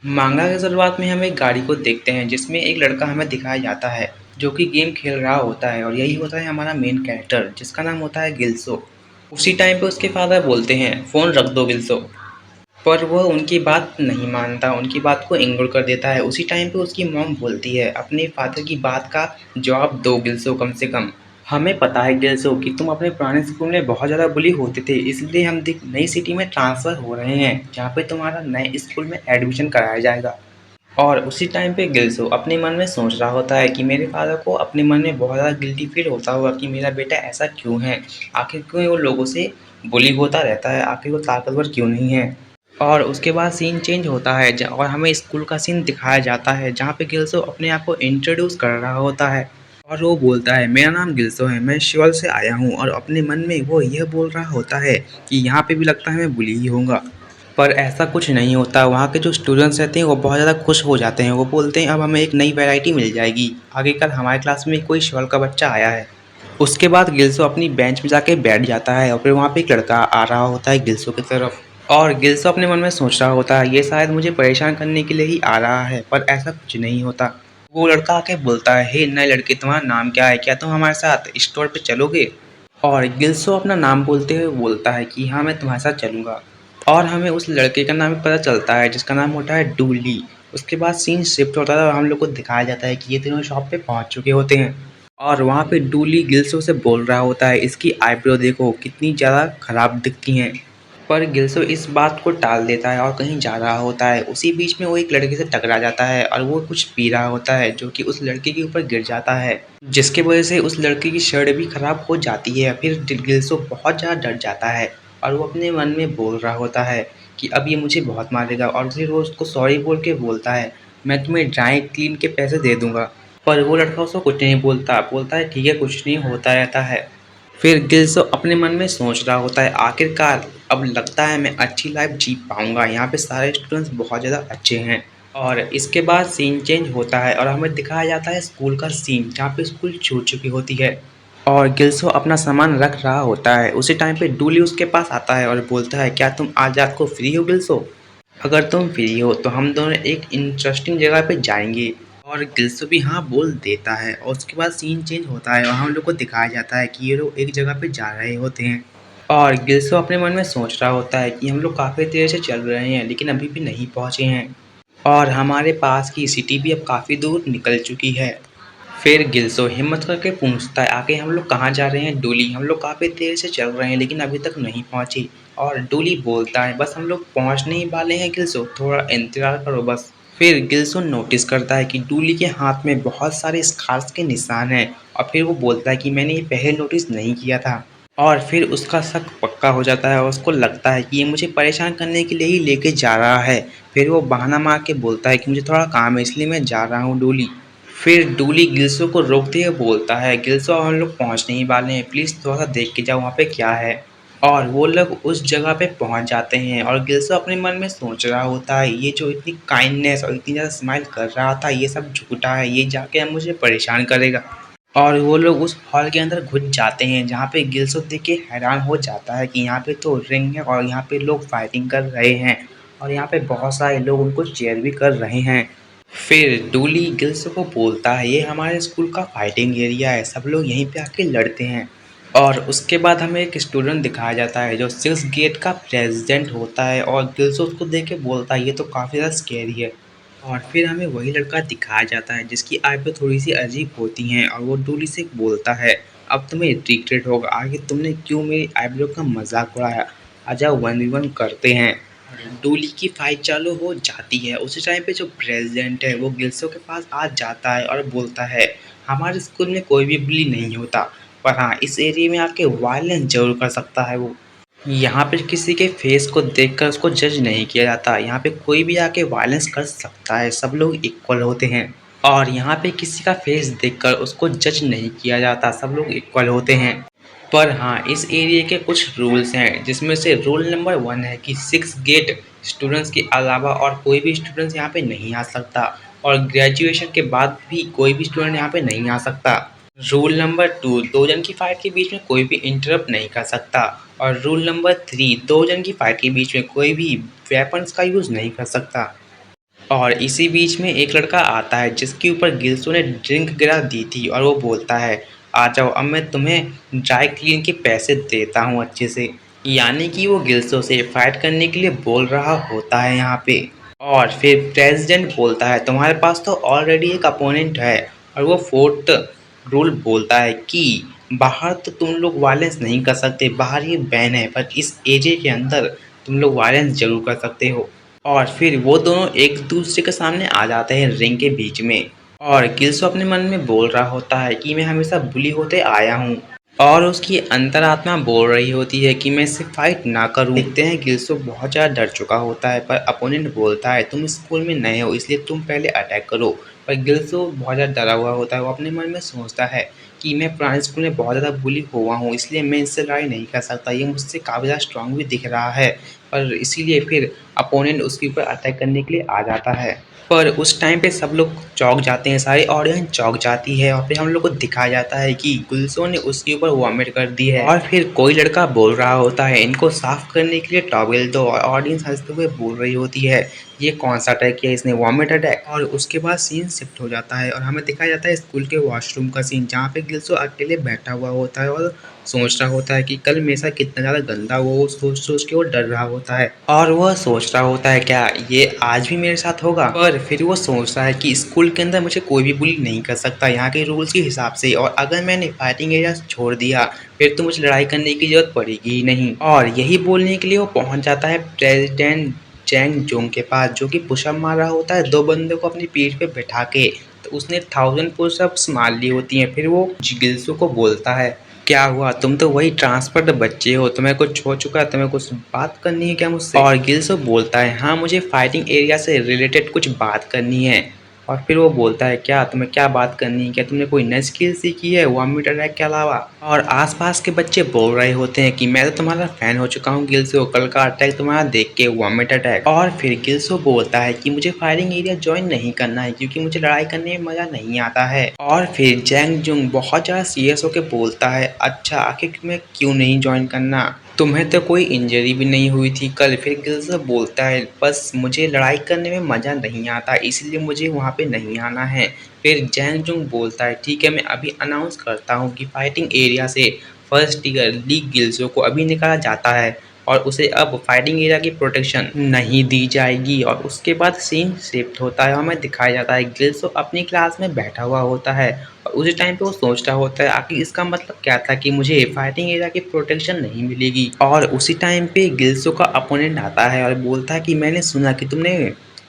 मांगा की शुरुआत में हम एक गाड़ी को देखते हैं जिसमें एक लड़का हमें दिखाया जाता है जो कि गेम खेल रहा होता है और यही होता है हमारा मेन कैरेक्टर जिसका नाम होता है गिल्सो। उसी टाइम पे उसके फादर बोलते हैं फ़ोन रख दो गिल्सो, पर वह उनकी बात नहीं मानता, उनकी बात को इग्नोर कर देता है। उसी टाइम पे उसकी मॉम बोलती है अपने फादर की बात का जवाब दो गिल्सो कम से कम। हमें पता है गिल्सो कि तुम अपने पुराने स्कूल में बहुत ज़्यादा बुली होते थे, इसलिए हम देख नई सिटी में ट्रांसफ़र हो रहे हैं जहाँ पे तुम्हारा नए स्कूल में एडमिशन कराया जाएगा। और उसी टाइम पे गिल्सो अपने मन में सोच रहा होता है कि मेरे फादर को अपने मन में बहुत ज़्यादा गिल्टी फील होता होगा कि मेरा बेटा ऐसा क्यों है, आखिर क्यों वो लोगों से बुली होता रहता है, आखिर वो ताकतवर क्यों नहीं है। और उसके बाद सीन चेंज होता है और हमें स्कूल का सीन दिखाया जाता है जहाँ पे गिल्सो अपने आप को इंट्रोड्यूस कर रहा होता है और वो बोलता है मेरा नाम गिल्सो है, मैं शिवल से आया हूँ। और अपने मन में वो यह बोल रहा होता है कि यहाँ पे भी लगता है मैं बुली ही होऊंगा, पर ऐसा कुछ नहीं होता। वहाँ के जो स्टूडेंट्स रहते हैं वो बहुत ज़्यादा खुश हो जाते हैं, वो बोलते हैं अब हमें एक नई वैरायटी मिल जाएगी, आगे कल हमारे क्लास में कोई शिवल का बच्चा आया है। उसके बाद गिल्सो अपनी बेंच में जाके बैठ जाता है और फिर वहाँ पे एक लड़का आ रहा होता है गिल्सो की तरफ और गिल्सो अपने मन में सोच रहा होता है ये शायद मुझे परेशान करने के लिए ही आ रहा है, पर ऐसा कुछ नहीं होता। वो लड़का आके बोलता है हे नए लड़के, तुम्हारा नाम क्या है, क्या तुम हमारे साथ स्टोर पे चलोगे। और गिल्सो अपना नाम बोलते हुए बोलता है कि हाँ मैं तुम्हारे साथ चलूँगा। और हमें उस लड़के का नाम पता चलता है जिसका नाम होता है डूली। उसके बाद सीन शिफ्ट होता है और हम लोग को दिखाया जाता है कि ये तीनों शॉप पे पहुंच चुके होते हैं और वहाँ पे डूली गिल्सो से बोल रहा होता है इसकी आईब्रो देखो कितनी ज़्यादा खराब दिखती हैं। पर गिल्सो इस बात को टाल देता है और कहीं जा रहा होता है। उसी बीच में वो एक लड़के से टकरा जाता है और वो कुछ पी रहा होता है जो कि उस लड़के के ऊपर गिर जाता है, जिसकी वजह से उस लड़के की शर्ट भी खराब हो जाती है। फिर गिल्सो बहुत ज़्यादा डर जाता है और वो अपने मन में बोल रहा होता है कि अब ये मुझे बहुत मारेगा और फिर वो उसको सॉरी बोल के बोलता है मैं तुम्हें ड्राई क्लीन के पैसे दे दूंगा। पर वो लड़का उसको कुछ नहीं बोलता, बोलता है ठीक है कुछ नहीं होता रहता है। फिर गिल्सो अपने मन में सोच रहा होता है आखिरकार अब लगता है मैं अच्छी लाइफ जी पाऊंगा, यहाँ पे सारे स्टूडेंट्स बहुत ज़्यादा अच्छे हैं। और इसके बाद सीन चेंज होता है और हमें दिखाया जाता है स्कूल का सीन जहाँ पे स्कूल छूट चुकी होती है और गिल्सो अपना सामान रख रहा होता है। उसी टाइम पे डूली उसके पास आता है और बोलता है क्या तुम आज रात को फ्री हो गिल्सो, अगर तुम फ्री हो तो हम दोनों एक इंटरेस्टिंग जगह पे जाएंगे। और गिल्सो भी हाँ बोल देता है और उसके बाद सीन चेंज होता है और हम लोग को दिखाया जाता है कि ये लोग एक जगह पे जा रहे होते हैं और गिल्सो अपने मन में सोच रहा होता है कि हम लोग काफ़ी देर से चल रहे हैं लेकिन अभी भी नहीं पहुँचे हैं और हमारे पास की सिटी भी अब काफ़ी दूर निकल चुकी है। फिर गिल्सो हिम्मत करके पूछता है आगे हम लोग कहाँ जा रहे हैं डूली, हम लोग काफ़ी देर से चल रहे हैं लेकिन अभी तक नहीं पहुँचे। और डूली बोलता है बस हम लोग पहुँचने ही वाले हैं गिल्सो, थोड़ा इंतज़ार करो बस। फिर गिल्सो नोटिस करता है कि डूली के हाथ में बहुत सारे स्कार्स के निशान हैं और फिर वो बोलता है कि मैंने ये पहले नोटिस नहीं किया था। और फिर उसका शक पक्का हो जाता है और उसको लगता है कि ये मुझे परेशान करने के लिए ही लेके जा रहा है। फिर वो बहाना मार के बोलता है कि मुझे थोड़ा काम है इसलिए मैं जा रहा हूँ डूली। फिर डूली गिल्सो को रोकते हुए बोलता है गिल्सो हम लोग पहुंचने ही वाले हैं, प्लीज़ थोड़ा सा देख के जाओ वहाँ पे क्या है। और वो लोग उस जगह पे पहुंच जाते हैं और गिल्सो अपने मन में सोच रहा होता है ये जो इतनी काइंडनेस और इतनी ज़्यादा स्माइल कर रहा था ये सब झूठा है, ये जाके अब मुझे परेशान करेगा। और वो लोग उस हॉल के अंदर घुस जाते हैं जहाँ पे गिल्सो देख के हैरान हो जाता है कि यहाँ पे तो रिंग है और यहाँ पे लोग फाइटिंग कर रहे हैं और यहाँ पे बहुत सारे लोग उनको चेयर भी कर रहे हैं। फिर डूली गिल्स को बोलता है ये हमारे स्कूल का फाइटिंग एरिया है, सब लोग यहीं पे आके लड़ते हैं। और उसके बाद हमें एक स्टूडेंट दिखाया जाता है जो 6 गेट का प्रेसिडेंट होता है और गिल्स उसको देख के बोलता है ये तो काफ़ी ज़्यादा स्कैरी है। और फिर हमें वही लड़का दिखाया जाता है जिसकी आईब्रो थोड़ी सी अजीब होती हैं और वो डूली से बोलता है अब तुम्हें रिग्रेट होगा, आगे तुमने क्यों मेरी आईब्रो का मजाक उड़ाया, आजा 1v1 करते हैं। डोली की फाइट चालू हो जाती है। उसी टाइम पे जो प्रेसिडेंट है वो गिल्सो के पास आ जाता है और बोलता है हमारे स्कूल में कोई भी बुली नहीं होता, पर हाँ इस एरिया में आके वायलेंस जरूर कर सकता है वो। यहाँ पे किसी के फेस को देखकर उसको जज नहीं किया जाता, यहाँ पे कोई भी आके वायलेंस कर सकता है, सब लोग इक्वल होते हैं। और यहाँ पे किसी का फेस देखकर उसको जज नहीं किया जाता, सब लोग इक्वल होते हैं। पर हाँ इस एरिया के कुछ रूल्स हैं जिसमें से रूल नंबर 1 है कि 6 गेट स्टूडेंट्स के अलावा और कोई भी स्टूडेंट्स यहाँ पे नहीं आ सकता और ग्रेजुएशन के बाद भी कोई भी स्टूडेंट यहाँ पे नहीं आ सकता। रूल नंबर 2 दो जन की फाइट के बीच में कोई भी इंटरप्ट नहीं कर सकता। और रूल नंबर 3 दो जन की फाइट के बीच में कोई भी वेपन्स का यूज़ नहीं कर सकता। और इसी बीच में एक लड़का आता है जिसके ऊपर गिल्सो ने ड्रिंक गिरा दी थी और वो बोलता है, आ जाओ अब मैं तुम्हें ड्राई क्लीन के पैसे देता हूँ अच्छे से। यानी कि वो गिल्सो से फाइट करने के लिए बोल रहा होता है यहाँ पे। और फिर प्रेसिडेंट बोलता है तुम्हारे पास तो ऑलरेडी एक अपोनेंट है। और वो फोर्थ रूल बोलता है कि बाहर तो तुम लोग वायलेंस नहीं कर सकते, बाहर ये बैन है, पर इस एजे के अंदर तुम लोग वायलेंस जरूर कर सकते हो। और फिर वो दोनों एक दूसरे के सामने आ जाते हैं रिंग के बीच में। और गिल्सो अपने मन में बोल रहा होता है कि मैं हमेशा बुली होते आया हूँ और उसकी अंतरात्मा बोल रही होती है कि मैं इससे फाइट ना करूं। देखते हैं गिल्सो बहुत ज़्यादा डर चुका होता है, पर अपोनेंट बोलता है तुम स्कूल में नए हो इसलिए तुम पहले अटैक करो। पर गिल्सो बहुत ज़्यादा डरा हुआ होता है, वो अपने मन में सोचता है कि मैं पुराने स्कूल में बहुत ज़्यादा बुली हुआ हूँ इसलिए मैं इससे लड़ाई नहीं कर सकता, ये मुझसे काफ़ी ज़्यादा स्ट्रांग भी दिख रहा है। पर इसीलिए फिर अपोनेंट उसके ऊपर अटैक करने के लिए आ जाता है। पर उस टाइम पे सब लोग चौंक जाते हैं, सारी ऑडियंस चौंक जाती है और फिर हम लोग को दिखाया जाता है कि गुल्सो ने उसके ऊपर वॉमिट कर दी है। और फिर कोई लड़का बोल रहा होता है इनको साफ करने के लिए टॉवेल दो, और ऑडियंस हंसते हुए बोल रही होती है ये कौन सा अटैक किया इसने, वॉमिट अटैक। और उसके बाद सीन शिफ्ट हो जाता है और हमें दिखाया जाता है स्कूल के वॉशरूम का सीन, जहाँ पे गिल्सो अकेले बैठा हुआ होता है और सोच रहा होता है कि कल मेरे साथ कितना ज़्यादा गंदा हुआ, वो सोच सोच के वो डर रहा होता है। और वह सोच रहा होता है क्या ये आज भी मेरे साथ होगा। पर फिर वो सोच रहा है कि स्कूल के अंदर मुझे कोई भी बुली नहीं कर सकता यहाँ के रूल्स के हिसाब से, और अगर मैंने फाइटिंग एरिया छोड़ दिया फिर तो मुझे लड़ाई करने की जरूरत पड़ेगी ही नहीं। और यही बोलने के लिए वो पहुंच जाता है प्रेसिडेंट चैंग जोंग के पास, जो कि पुशअप मार रहा होता है दो बंदों को अपनी पीठ पे बैठा के। तो उसने 1000 पुशअप्स मार ली होती हैं। फिर वो गिल्सो को बोलता है क्या हुआ, तुम तो वही ट्रांसफर्ड बच्चे हो, तुम्हें कुछ हो चुका है, तुम्हें कुछ बात करनी है क्या मुझसे। और गिल्सो बोलता है हाँ मुझे फाइटिंग एरिया से रिलेटेड कुछ बात करनी है। और फिर वो बोलता है क्या तुम्हें क्या बात करनी है, क्या तुमने कोई नई स्किल सीखी है वॉमिट अटैक के अलावा। और आसपास के बच्चे बोल रहे होते हैं कि मैं तो तुम्हारा फैन हो चुका हूँ गिल्सो, कल का अटैक तुम्हारा देख के वॉमिट अटैक। और फिर गिल्सो बोलता है कि मुझे फायरिंग एरिया ज्वाइन नहीं करना है क्योंकि मुझे लड़ाई करने में मजा नहीं आता है। और फिर जैंग जुंग बहुत ज़्यादा सीरियस होकर बोलता है अच्छा आखिर मैं क्यों नहीं ज्वाइन करना, तुम्हें तो कोई इंजरी भी नहीं हुई थी कल। फिर गिल्सो बोलता है बस मुझे लड़ाई करने में मज़ा नहीं आता इसलिए मुझे वहाँ पे नहीं आना है। फिर जैंग जुंग बोलता है ठीक है मैं अभी अनाउंस करता हूँ कि फाइटिंग एरिया से फर्स्ट ईयर ली गिल्सो को अभी निकाला जाता है और उसे अब फाइटिंग एरिया की प्रोटेक्शन नहीं दी जाएगी। और उसके बाद सीन शिफ्ट होता है, हमें दिखाया जाता है गिल्सो अपनी क्लास में बैठा हुआ होता है और उसी टाइम पे वो सोच रहा होता है आखिर इसका मतलब क्या था कि मुझे फाइटिंग एरिया की प्रोटेक्शन नहीं मिलेगी। और उसी टाइम पे गिल्सो का अपोनेंट आता है और बोलता है कि मैंने सुना कि तुमने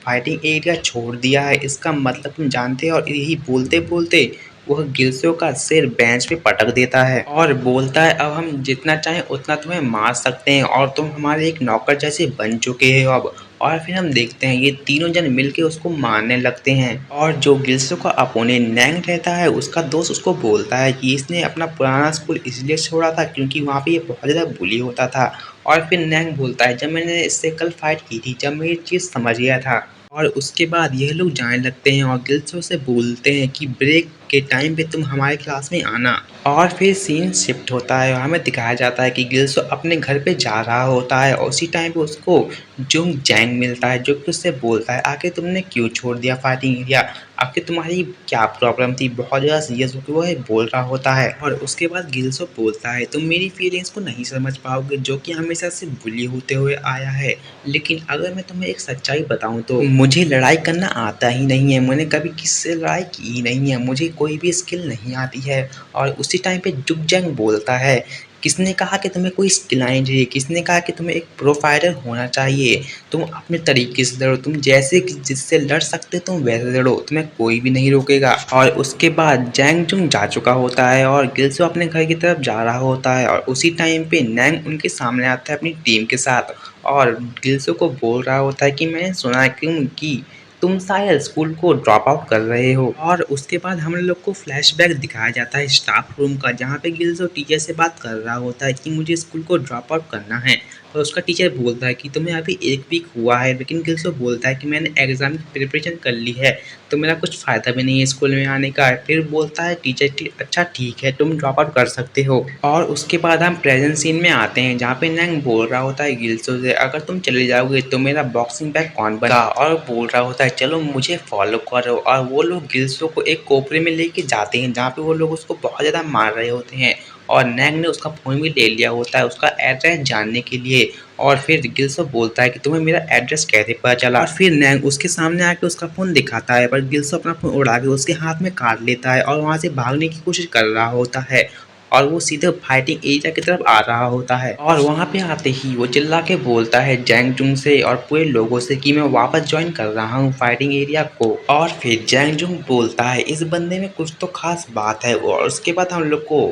फाइटिंग एरिया छोड़ दिया है, इसका मतलब तुम जानते हो। और यही बोलते बोलते वह गिल्सो का सिर बेंच पे पटक देता है और बोलता है अब हम जितना चाहें उतना तुम्हें मार सकते हैं और तुम हमारे एक नौकर जैसे बन चुके हो अब। और फिर हम देखते हैं ये तीनों जन मिलके उसको मारने लगते हैं। और जो गिल्सो का अपोनेंट नैंग रहता है उसका दोस्त उसको बोलता है कि इसने अपना पुराना स्कूल इसलिए छोड़ा था क्योंकि वहाँ पे ये बहुत ज़्यादा बुली होता था। और फिर नैंग बोलता है जब मैंने इससे कल फाइट की थी जब मैं ये चीज़ समझ गया था। और उसके बाद यह लोग जाने लगते हैं और गिल्सो से बोलते हैं कि ब्रेक के टाइम पे तुम हमारे क्लास में आना। और फिर सीन शिफ्ट होता है और हमें दिखाया जाता है कि गिल्सो अपने घर पे जा रहा होता है और उसी टाइम पे उसको जुंग जैंग मिलता है जो कि उससे बोलता है आखिर तुमने क्यों छोड़ दिया फाइटिंग एरिया, आखिर तुम्हारी क्या प्रॉब्लम थी। बहुत ज़्यादा सीरियस होकर वो बोल रहा होता है। और उसके बाद गिल्सो बोलता है तुम मेरी फीलिंग्स को नहीं समझ पाओगे जो कि हमेशा से बुली होते हुए आया है, लेकिन अगर मैं तुम्हें एक सच्चाई बताऊं तो मुझे लड़ाई करना आता ही नहीं है, मैंने कभी किसी से लड़ाई की ही नहीं है, मुझे कोई भी स्किल नहीं आती है। और उसी टाइम पे जुग जैंग बोलता है किसने कहा कि तुम्हें कोई स्किल आनी चाहिए, किसने कहा कि तुम्हें एक प्रो फाइटर होना चाहिए, तुम अपने तरीके से लड़ो, तुम जैसे जिससे लड़ सकते तुम वैसे लड़ो, तुम्हें कोई भी नहीं रोकेगा। और उसके बाद जैंग जुंग जा चुका होता है और गिल्सो अपने घर की तरफ जा रहा होता है और उसी टाइम पे नैंग उनके सामने आता है अपनी टीम के साथ और गिल्सो को बोल रहा होता है कि मैंने सुना है कि तुम शायद स्कूल को ड्रॉप आउट कर रहे हो। और उसके बाद हम लोग को फ्लैशबैक दिखाया जाता है स्टाफ रूम का, जहाँ पे गिल्सो टीचर से बात कर रहा होता है कि मुझे स्कूल को ड्रॉप आउट करना है। और उसका टीचर बोलता है कि तुम्हें अभी 1 वीक हुआ है, लेकिन गिल्सो बोलता है कि मैंने एग्ज़ाम की प्रिपरेशन कर ली है, तो मेरा कुछ फ़ायदा भी नहीं है स्कूल में आने का। फिर बोलता है टीचर अच्छा ठीक है, तुम ड्रॉप आउट कर सकते हो। और उसके बाद हम प्रेज़ेंट सीन में आते हैं जहाँ पे नैंग बोल रहा होता है गिल्सो से, अगर तुम चले जाओगे तो मेरा बॉक्सिंग बैग कौन बनेगा? और बोल रहा होता है चलो मुझे फ़ॉलो करो, और वो लोग गिल्सो को एक कोपरे में लेके जाते हैं जहाँ पे वो लोग उसको बहुत ज़्यादा मार रहे होते हैं। और नैंग ने उसका फ़ोन भी ले लिया होता है उसका एड्रेस जानने के लिए। और फिर गिल्सो बोलता है कि तुम्हें मेरा एड्रेस कैसे पता चला? और फिर नैंग उसके सामने आके उसका फ़ोन दिखाता है, पर गिल्सो अपना फ़ोन उड़ा के उसके हाथ में काट लेता है और वहाँ से भागने की कोशिश कर रहा होता है। और वो सीधे फाइटिंग एरिया की तरफ आ रहा होता है, और वहाँ पे आते ही वो चिल्ला के बोलता है जैंग जुंग से और पूरे लोगों से कि मैं वापस ज्वाइन कर रहा हूँ फाइटिंग एरिया को। और फिर जैंग जुंग बोलता है इस बंदे में कुछ तो खास बात है, और उसके बाद हम लोग को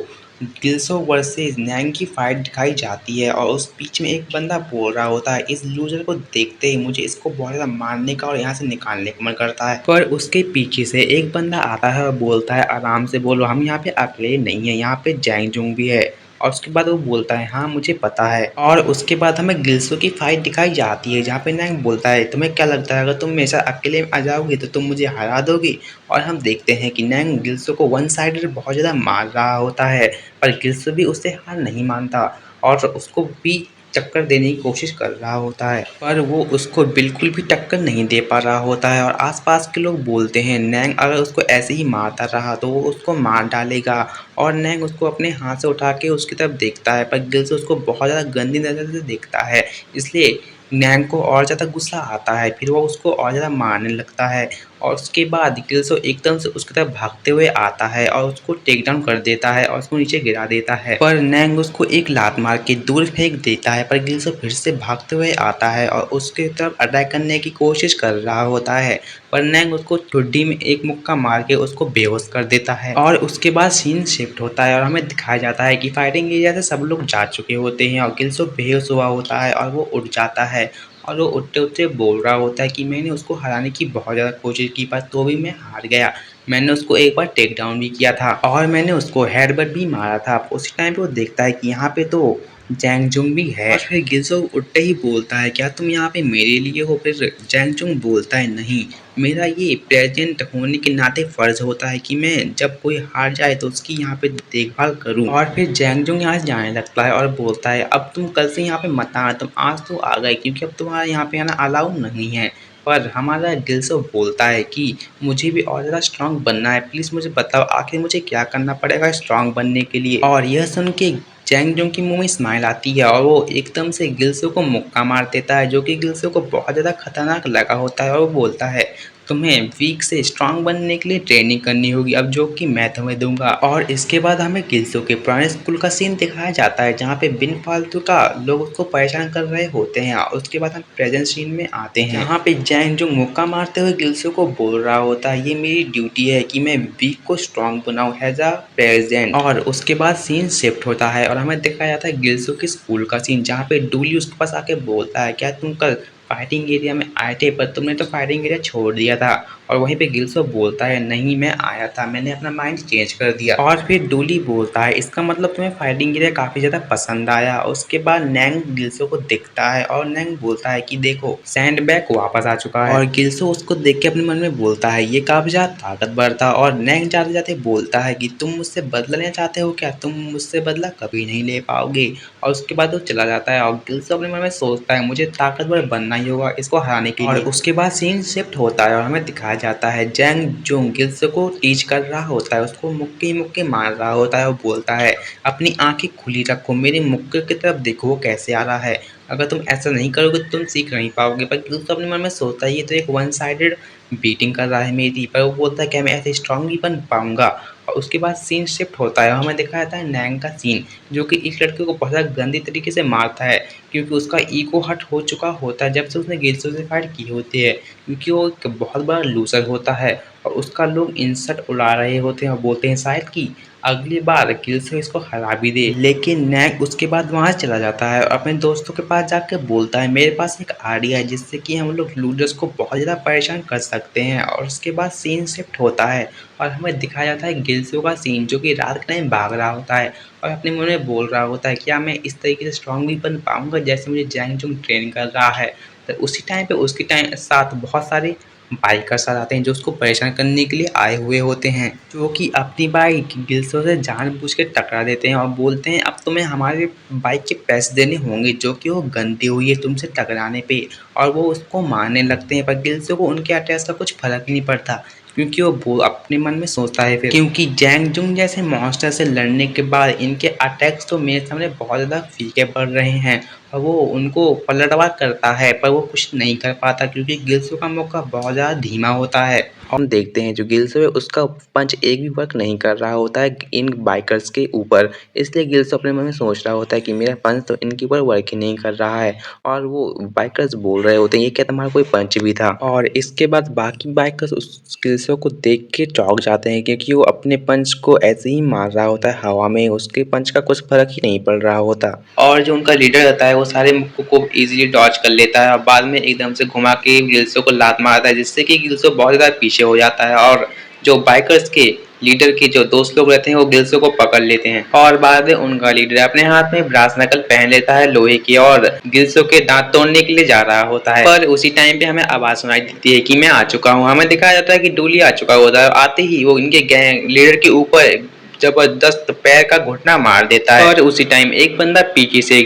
गिल्सो वर्सेस नैंग की फाइट दिखाई जाती है। और उस बीच में एक बंदा बोल रहा होता है इस लूजर को देखते ही मुझे इसको बहुत ज़्यादा मारने का और यहाँ से निकालने का मन करता है। पर उसके पीछे से एक बंदा आता है और बोलता है आराम से बोलो, हम यहाँ पे अकेले नहीं है, यहाँ पे जैंग जुंग भी है। और उसके बाद वो बोलता है हाँ मुझे पता है। और उसके बाद हमें गिल्सो की फाइट दिखाई जाती है जहाँ पे नैंग बोलता है तुम्हें क्या लगता है अगर तुम मेरे साथ अकेले आ जाओगे तो तुम मुझे हरा दोगे? और हम देखते हैं कि नैंग गिल्सो को वन साइडेड बहुत ज़्यादा मार रहा होता है, पर गिल्सो भी उससे हार नहीं मानता और उसको भी टक्कर देने की कोशिश कर रहा होता है, पर वो उसको बिल्कुल भी टक्कर नहीं दे पा रहा होता है। और आसपास के लोग बोलते हैं नैंग अगर उसको ऐसे ही मारता रहा तो वो उसको मार डालेगा। और नैंग उसको अपने हाथ से उठा के उसकी तरफ देखता है, पर गिल्सो उसको बहुत ज़्यादा गंदी नज़र से देखता है, इसलिए नैंग को और ज़्यादा गुस्सा आता है। फिर वो उसको और ज़्यादा मारने लगता है, और उसके बाद गिल्सो एकदम से उसकी तरफ भागते हुए आता है और उसको टेक डाउन कर देता है और उसको नीचे गिरा देता है। पर नैंग उसको एक लात मार के दूर फेंक देता है, पर गिल्सो फिर से भागते हुए आता है और उसके तरफ अटैक करने की कोशिश कर रहा होता है, पर नैंग उसको ठुड्डी में एक मुक्का मार के उसको बेहोश कर देता है। और उसके बाद सीन शिफ्ट होता है और हमें दिखाया जाता है कि फाइटिंग एरिया से सब लोग जा चुके होते हैं और गिल्सो बेहोश हुआ होता है और वो उठ जाता है। और वो उठते-उठते बोल रहा होता है कि मैंने उसको हराने की बहुत ज़्यादा कोशिश की, पर तो भी मैं हार गया। मैंने उसको एक बार टेक डाउन भी किया था और मैंने उसको हेडबट भी मारा था। उसी टाइम पे वो देखता है कि यहाँ पे तो जैंग जुंग भी है, और फिर गिल्सो उठते ही बोलता है क्या तुम यहाँ पे मेरे लिए हो? फिर जैंग जुंग बोलता है नहीं, मेरा ये प्रेजेंट होने के नाते फ़र्ज़ होता है कि मैं जब कोई हार जाए तो उसकी यहाँ पे देखभाल करूँ। और फिर जैंग जुंग यहाँ से जाने लगता है और बोलता है अब तुम कल से यहाँ पे मत आना, तुम आज तो आ गए क्योंकि अब तुम्हारा यहाँ पे आना अलाउ नहीं है। पर हमारा गिल्सो बोलता है कि मुझे भी और ज़्यादा स्ट्रॉन्ग बनना है, प्लीज़ मुझे बताओ आखिर मुझे क्या करना पड़ेगा स्ट्रॉन्ग बनने के लिए? और यह सुन के जैंग जुंग के मुंह में स्माइल आती है और वो एकदम से गिल्सो को मुक्का मार देता है, जो कि गिल्सो को बहुत ज़्यादा खतरनाक लगा होता है। और वो बोलता है तुम्हें वीक से स्ट्रांग बनने के लिए ट्रेनिंग करनी होगी अब, जो कि मैं तुम्हें दूंगा। और इसके बाद हमें गिल्सो के पुराने स्कूल का सीन दिखाया जाता है जहाँ पे बिन फालतू का लोग उसको परेशान कर रहे होते हैं। और उसके बाद हम प्रेजेंट सीन में आते हैं जहाँ पे जैंग जो मुक्का मारते हुए गिल्सो को बोल रहा होता है ये मेरी ड्यूटी है कि मैं वीक को स्ट्रांग बनाऊं एज अ प्रेजेंट। और उसके बाद सीन शिफ्ट होता है और हमें दिखाया जाता है गिल्सो के स्कूल का सीन जहाँ पे डूली उसके पास आके बोलता है क्या तुम कल फाइटिंग एरिया में आए थे पर तुमने तो फाइटिंग एरिया छोड़ दिया था? और वहीं पे गिल्सो बोलता है नहीं मैं आया था, मैंने अपना माइंड चेंज कर दिया। और फिर डूली बोलता है इसका मतलब तुम्हें फाइटिंग एरिया काफ़ी ज़्यादा पसंद आया। उसके बाद नैंग गिल्सो को दिखता है और नैंग बोलता है कि देखो सैंडबैग वापस आ चुका है। और गिल्सो उसको देख के अपने मन में बोलता है ये काफ़ी ज़्यादा ताकतवर था। और नैंग जाते जाते बोलता है कि तुम मुझसे बदला लेना चाहते हो क्या? तुम मुझसे बदला कभी नहीं ले पाओगे। और उसके बाद वो चला जाता है और गिल्सो अपने मन में सोचता है मुझे ताकतवर बनना ही होगा इसको हराने के लिए। और उसके बाद सीन शिफ्ट होता है और हमें दिखाया जाता है जैंग जुंग गिल्सो को टीच कर रहा होता है, उसको मुक्के ही मुक्के मार रहा होता है और बोलता है अपनी आंखें खुली रखो, मेरे मुक्के की तरफ देखो वो कैसे आ रहा है, अगर तुम ऐसा नहीं करोगे तो तुम सीख नहीं पाओगे। पर गिल्सो अपने मन में सोचता है ये तो एक वन साइडेड बीटिंग कर रहा है मेरी, पर वो बोलता है क्या मैं ऐसे स्ट्रांग भी बन पाऊंगा? और उसके बाद सीन शिफ्ट होता है और हमें दिखाया जाता है नैंग का सीन, जो कि इस लड़के को बहुत ज़्यादा गंदी तरीके से मारता है, क्योंकि उसका ईगो हर्ट हो चुका होता है जब से उसने गिल्सो से फाइट की होती है, क्योंकि वो एक बहुत बड़ा लूज़र होता है और उसका लोग इंसल्ट उड़ा रहे होते हैं और बोलते हैं शायद कि अगली बार गिल्सो इसको हरा भी दे। लेकिन नैंग उसके बाद वहाँ से चला जाता है और अपने दोस्तों के पास जाकर बोलता है मेरे पास एक आइडिया है जिससे कि हम लोग लूज़र्स को बहुत ज़्यादा परेशान कर सकते हैं। और उसके बाद सीन शिफ्ट होता है और हमें दिखाया जाता है गिल्सो का सीन, जो कि रात के टाइम भाग रहा होता है और अपने मन में बोल रहा होता है क्या मैं इस तरीके से स्ट्रांग भी बन पाऊंगा जैसे मुझे जैंग जुंग ट्रेन कर रहा है। तो उसी टाइम पे उसके टाइम साथ बहुत सारे बाइकर्स आ जाते हैं जो उसको परेशान करने के लिए आए हुए होते हैं, जो कि अपनी बाइक गिल्सो से जानबूझ के टकरा देते हैं और बोलते हैं अब तुम्हें हमारे बाइक के पैसे देने होंगे जो कि वो गंदी हुई है तुमसे टकराने पे। और वो उसको मारने लगते हैं पर गिल्सो को उनके अटैक का कुछ फर्क नहीं पड़ता क्योंकि वो अपने मन में सोचता है फिर क्योंकि जैंग जुंग जैसे मॉन्स्टर से लड़ने के बाद इनके अटैक्स तो मेरे सामने बहुत ज़्यादा फीके पड़ रहे हैं और वो उनको पलटवार करता है पर वो कुछ नहीं कर पाता क्योंकि गिल्सो का मौका बहुत ज़्यादा धीमा होता है। हम देखते हैं जो गिल्सो है उसका पंच एक भी वर्क नहीं कर रहा होता है इन बाइकर्स के ऊपर, इसलिए गिल्सो अपने मन में सोच रहा होता है कि मेरा पंच तो इनके ऊपर वर्क ही नहीं कर रहा है। और वो बाइकर्स बोल रहे होते हैं ये क्या तुम्हारा कोई पंच भी था। और इसके बाद बाकी बाइकर्स उस गिल्सो को देख के चौंक जाते हैं क्योंकि वो अपने पंच को ऐसे ही मार रहा होता है हवा में, उसके पंच का कुछ फर्क ही नहीं पड़ रहा होता। और जो उनका लीडर रहता है वो सारे मुक्कों को इजीली डॉज कर लेता है और बाद में एकदम से घुमा के गिल्सो को लात मारता है जिससे कि गिल्सो बहुत ज़्यादा पीछे हो जाता है और जो बाइकर्स के लीडर के जो दोस्त लोग रहते हैं वो गिल्सो को पकड़ लेते हैं और बाद में उनका लीडर अपने हाथ में ब्रास नकल पहन लेता है लोहे की और गिल्सो के दांत तोड़ने के लिए जा रहा होता है। पर उसी टाइम पे हमें आवाज सुनाई देती है कि मैं आ चुका हूँ। हमें दिखाया जाता है कि डूली आ चुका होता है। आते ही वो इनके गैंग लीडर के ऊपर जबरदस्त पैर का घुटना मार देता है और उसी टाइम एक बंदा पीछे से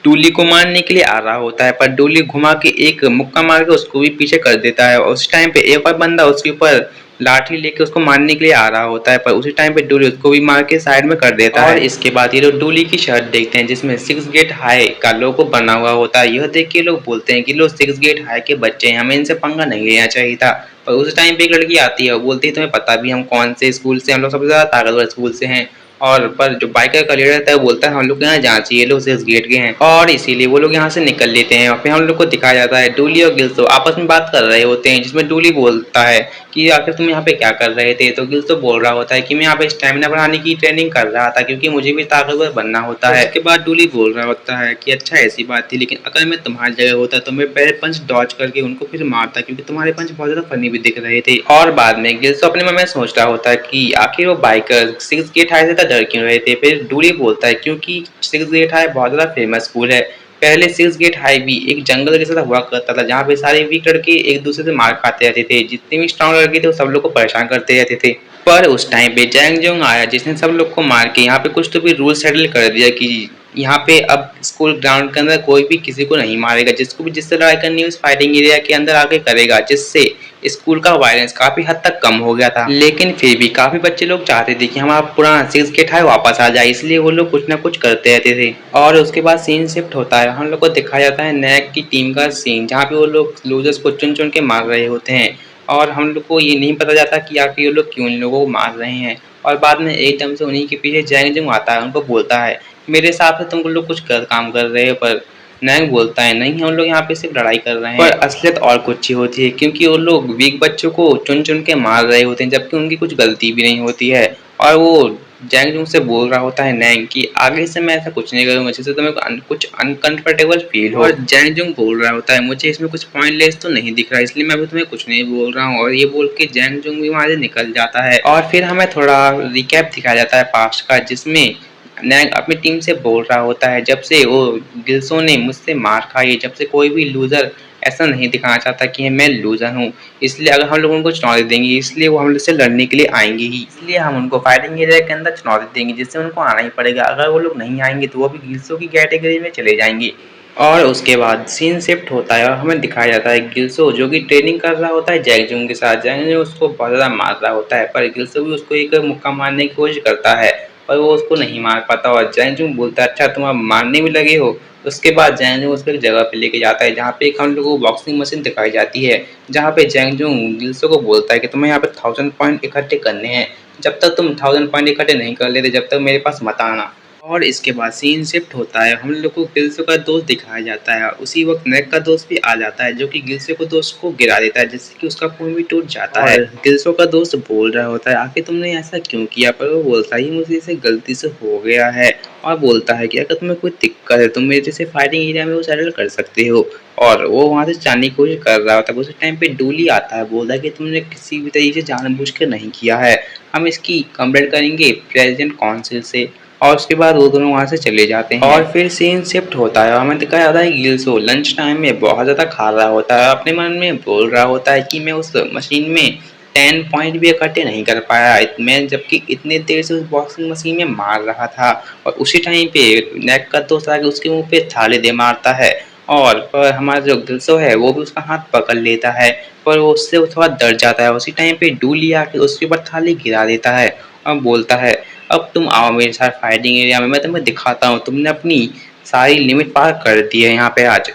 डूली को मारने के लिए आ रहा होता है पर डूली घुमा के एक मुक्का मार के उसको भी पीछे कर देता है और उस टाइम पे एक और बंदा उसके ऊपर लाठी लेके उसको मारने के लिए आ रहा होता है पर उसी टाइम पे डूली उसको भी मार के साइड में कर देता है। और इसके बाद ये लोग डूली की शर्ट देखते हैं जिसमें 6 गेट हाई का लोगो बना हुआ होता है। यह देख के लोग बोलते हैं कि लोग 6 गेट हाई के बच्चे हैं, हमें इनसे पंगा नहीं लेना चाहिए था। पर उस टाइम पे एक लड़की आती है और बोलती है तुम्हें पता भी हम कौन से स्कूल से, हम लोग सबसे ज्यादा ताकतवर स्कूल से हैं। और पर जो बाइकर का लीडर रहता है वो बोलता है हम लोग यहाँ जाना चाहिए, लोग 6 गेट के हैं और इसीलिए वो लोग यहाँ से निकल लेते हैं। और फिर हम लोग को दिखाया जाता है डूली और गिल्सो आपस में बात कर रहे होते हैं जिसमें डूली बोलता है कि आखिर तुम यहाँ पे क्या कर रहे थे, तो गिल्सो बोल रहा होता है कि मैं यहाँ पे स्टैमिना बढ़ाने की ट्रेनिंग कर रहा था क्योंकि मुझे भी ताकतवर बनना होता है। उसके बाद डूली बोल रहा होता है कि अच्छा ऐसी बात थी लेकिन अगर मैं तुम्हारी जगह होता तो मैं पहले पंच डॉज करके उनको फिर मारता क्योंकि तुम्हारे पंच बहुत ज्यादा फनी भी दिख रहे थे। और बाद में गिल्सो अपने मन में सोच रहा होता है कि आखिर वो बाइकर 6 गेट हाई से तो डर क्यों रहे थे। फिर डूली बोलता है क्योंकि 6 गेट हाई बहुत ज्यादा फेमस स्कूल है। पहले 6 गेट हाई भी एक जंगल जैसा हुआ करता था जहाँ पे सारे वीक लड़के एक दूसरे से मार खाते रहते थे, जितने भी स्ट्रॉन्ग लड़के थे वो सब लोग को परेशान करते रहते थे। पर उस टाइम पे जैंग जोंग आया जिसने सब लोग को मार के यहाँ पे कुछ तो भी रूल सेटल कर दिया कि यहाँ पे अब स्कूल ग्राउंड के अंदर कोई भी किसी को नहीं मारेगा, जिसको भी जिससे लड़ाई करनी है उस फाइटिंग एरिया के अंदर आके करेगा, जिससे स्कूल का वायलेंस काफी हद तक कम हो गया था। लेकिन फिर भी काफी बच्चे लोग चाहते थे कि हमारा पुराना 6 गेट हाई वापस आ जाए, इसलिए वो लोग कुछ ना कुछ करते रहते थे। और उसके बाद सीन शिफ्ट होता है, हम लोग को दिखाया जाता है नैक की टीम का सीन जहाँ पे वो लोग लूजर्स को चुन चुन के मार रहे होते हैं और हम लोग को ये नहीं पता जाता कि आखिर ये लोग क्यों इन लोगों को मार रहे हैं। और बाद में एकदम से उन्हीं के पीछे जैंग जुंग आता है, उनको बोलता है मेरे हिसाब से तुम लोग कुछ काम कर रहे हो। पर नैंग बोलता है नहीं हम लोग यहाँ पे सिर्फ लड़ाई कर रहे हैं। पर असलियत और कुछ ही होती है क्योंकि वो लोग वीक बच्चों को चुन चुन के मार रहे होते हैं जबकि उनकी कुछ गलती भी नहीं होती है। और वो जैंग जुंग से बोल रहा होता है नैंग कि आगे से मैं ऐसा कुछ नहीं करूंगा जिससे तुम्हें कुछ अनकंफर्टेबल फील हो। और जैंग जुंग बोल रहा होता है मुझे इसमें कुछ पॉइंटलेस तो नहीं दिख रहा इसलिए मैं अभी तुम्हें कुछ नहीं बोल रहा हूँ। और ये बोल के जैंग जुंग भी वहां से निकल जाता है और फिर हमें थोड़ा रिकैप दिखाया जाता है पास्ट का जिसमें नैंग अपनी टीम से बोल रहा होता है जब से वो गिल्सो ने मुझसे मार खाई है जब से कोई भी लूजर ऐसा नहीं दिखाना चाहता कि मैं लूजर हूँ, इसलिए अगर हम लोग उनको चुनौती देंगे इसलिए वो हम लोग से लड़ने के लिए आएंगे ही, इसलिए हम उनको फाइटिंग एरिया के अंदर चुनौती देंगे जिससे उनको आना ही पड़ेगा। अगर वो लोग नहीं आएंगे तो वो भी गिल्सो की कैटेगरी में चले जाएंगे। और उसके बाद सीन शिफ्ट होता है और हमें दिखाया जाता है गिल्सो जो कि ट्रेनिंग कर रहा होता है जैंग जुंग के साथ। जैंग जुंग उसको बहुत ज़्यादा मार रहा होता है पर गिल्सो भी उसको एक मुक्का मारने की कोशिश करता है पर वो उसको नहीं मार पाता और जैंग जुंग बोलता है अच्छा तुम अब मारने भी लगे हो। उसके बाद जैंग जुंग उसको एक जगह पे लेके जाता है जहाँ पे एक हम लोग को बॉक्सिंग मशीन दिखाई जाती है जहाँ पे जैंग जुंग गिल्सो को बोलता है कि तुम्हें यहाँ पे 1000 पॉइंट इकट्ठे करने हैं, जब तक तुम 1000 पॉइंट इकट्ठे नहीं कर लेते जब तक मेरे पास मत आना। और इसके बाद सीन शिफ्ट होता है, हम लोग को गिल्सो का दोस्त दिखाया जाता है। उसी वक्त नेक का दोस्त भी आ जाता है जो कि गिल्सो को दोस्त को गिरा देता है जिससे कि उसका खून भी टूट जाता है। गिल्सो का दोस्त बोल रहा होता है आखिर तुमने ऐसा क्यों किया, पर वो बोलता है मुझे इसे गलती से हो गया है और बोलता है कि अगर तुम्हें कोई दिक्कत है तुम मेरे से फाइटिंग एरिया में वो सेटल कर सकते हो। और वो वहाँ से जाने की कोशिश कर रहा होता है, उस टाइम पे डूली आता है, बोलता है कि तुमने किसी भी तरीके से जानबूझ के नहीं किया है, हम इसकी कंप्लेंट करेंगे प्रेसिडेंट काउंसिल से। और उसके बाद वो दोनों वहाँ से चले जाते हैं और फिर सीन शिफ्ट होता है और हमें दिखाया जाता है गिल्सो लंच टाइम में बहुत ज़्यादा खा रहा होता है, अपने मन में बोल रहा होता है कि मैं उस मशीन में 10 पॉइंट भी इकट्ठे नहीं कर पाया, मैं जबकि इतने देर से उस बॉक्सिंग मशीन में मार रहा था। और उसी टाइम पे नेक का दोस्त आके उसके मुंह पे थाली दे मारता है और पर हमारा जो गिल्सो है वो भी उसका हाथ पकड़ लेता है, पर वो उससे थोड़ा डर जाता है। उसी टाइम पे डूली आके उसके ऊपर थाली गिरा देता है और बोलता है अब तुम आओ मेरे साथ फाइटिंग एरिया में, मैं तुम्हें दिखाता हूँ, तुमने अपनी सारी लिमिट पार कर दी है यहाँ पे आज।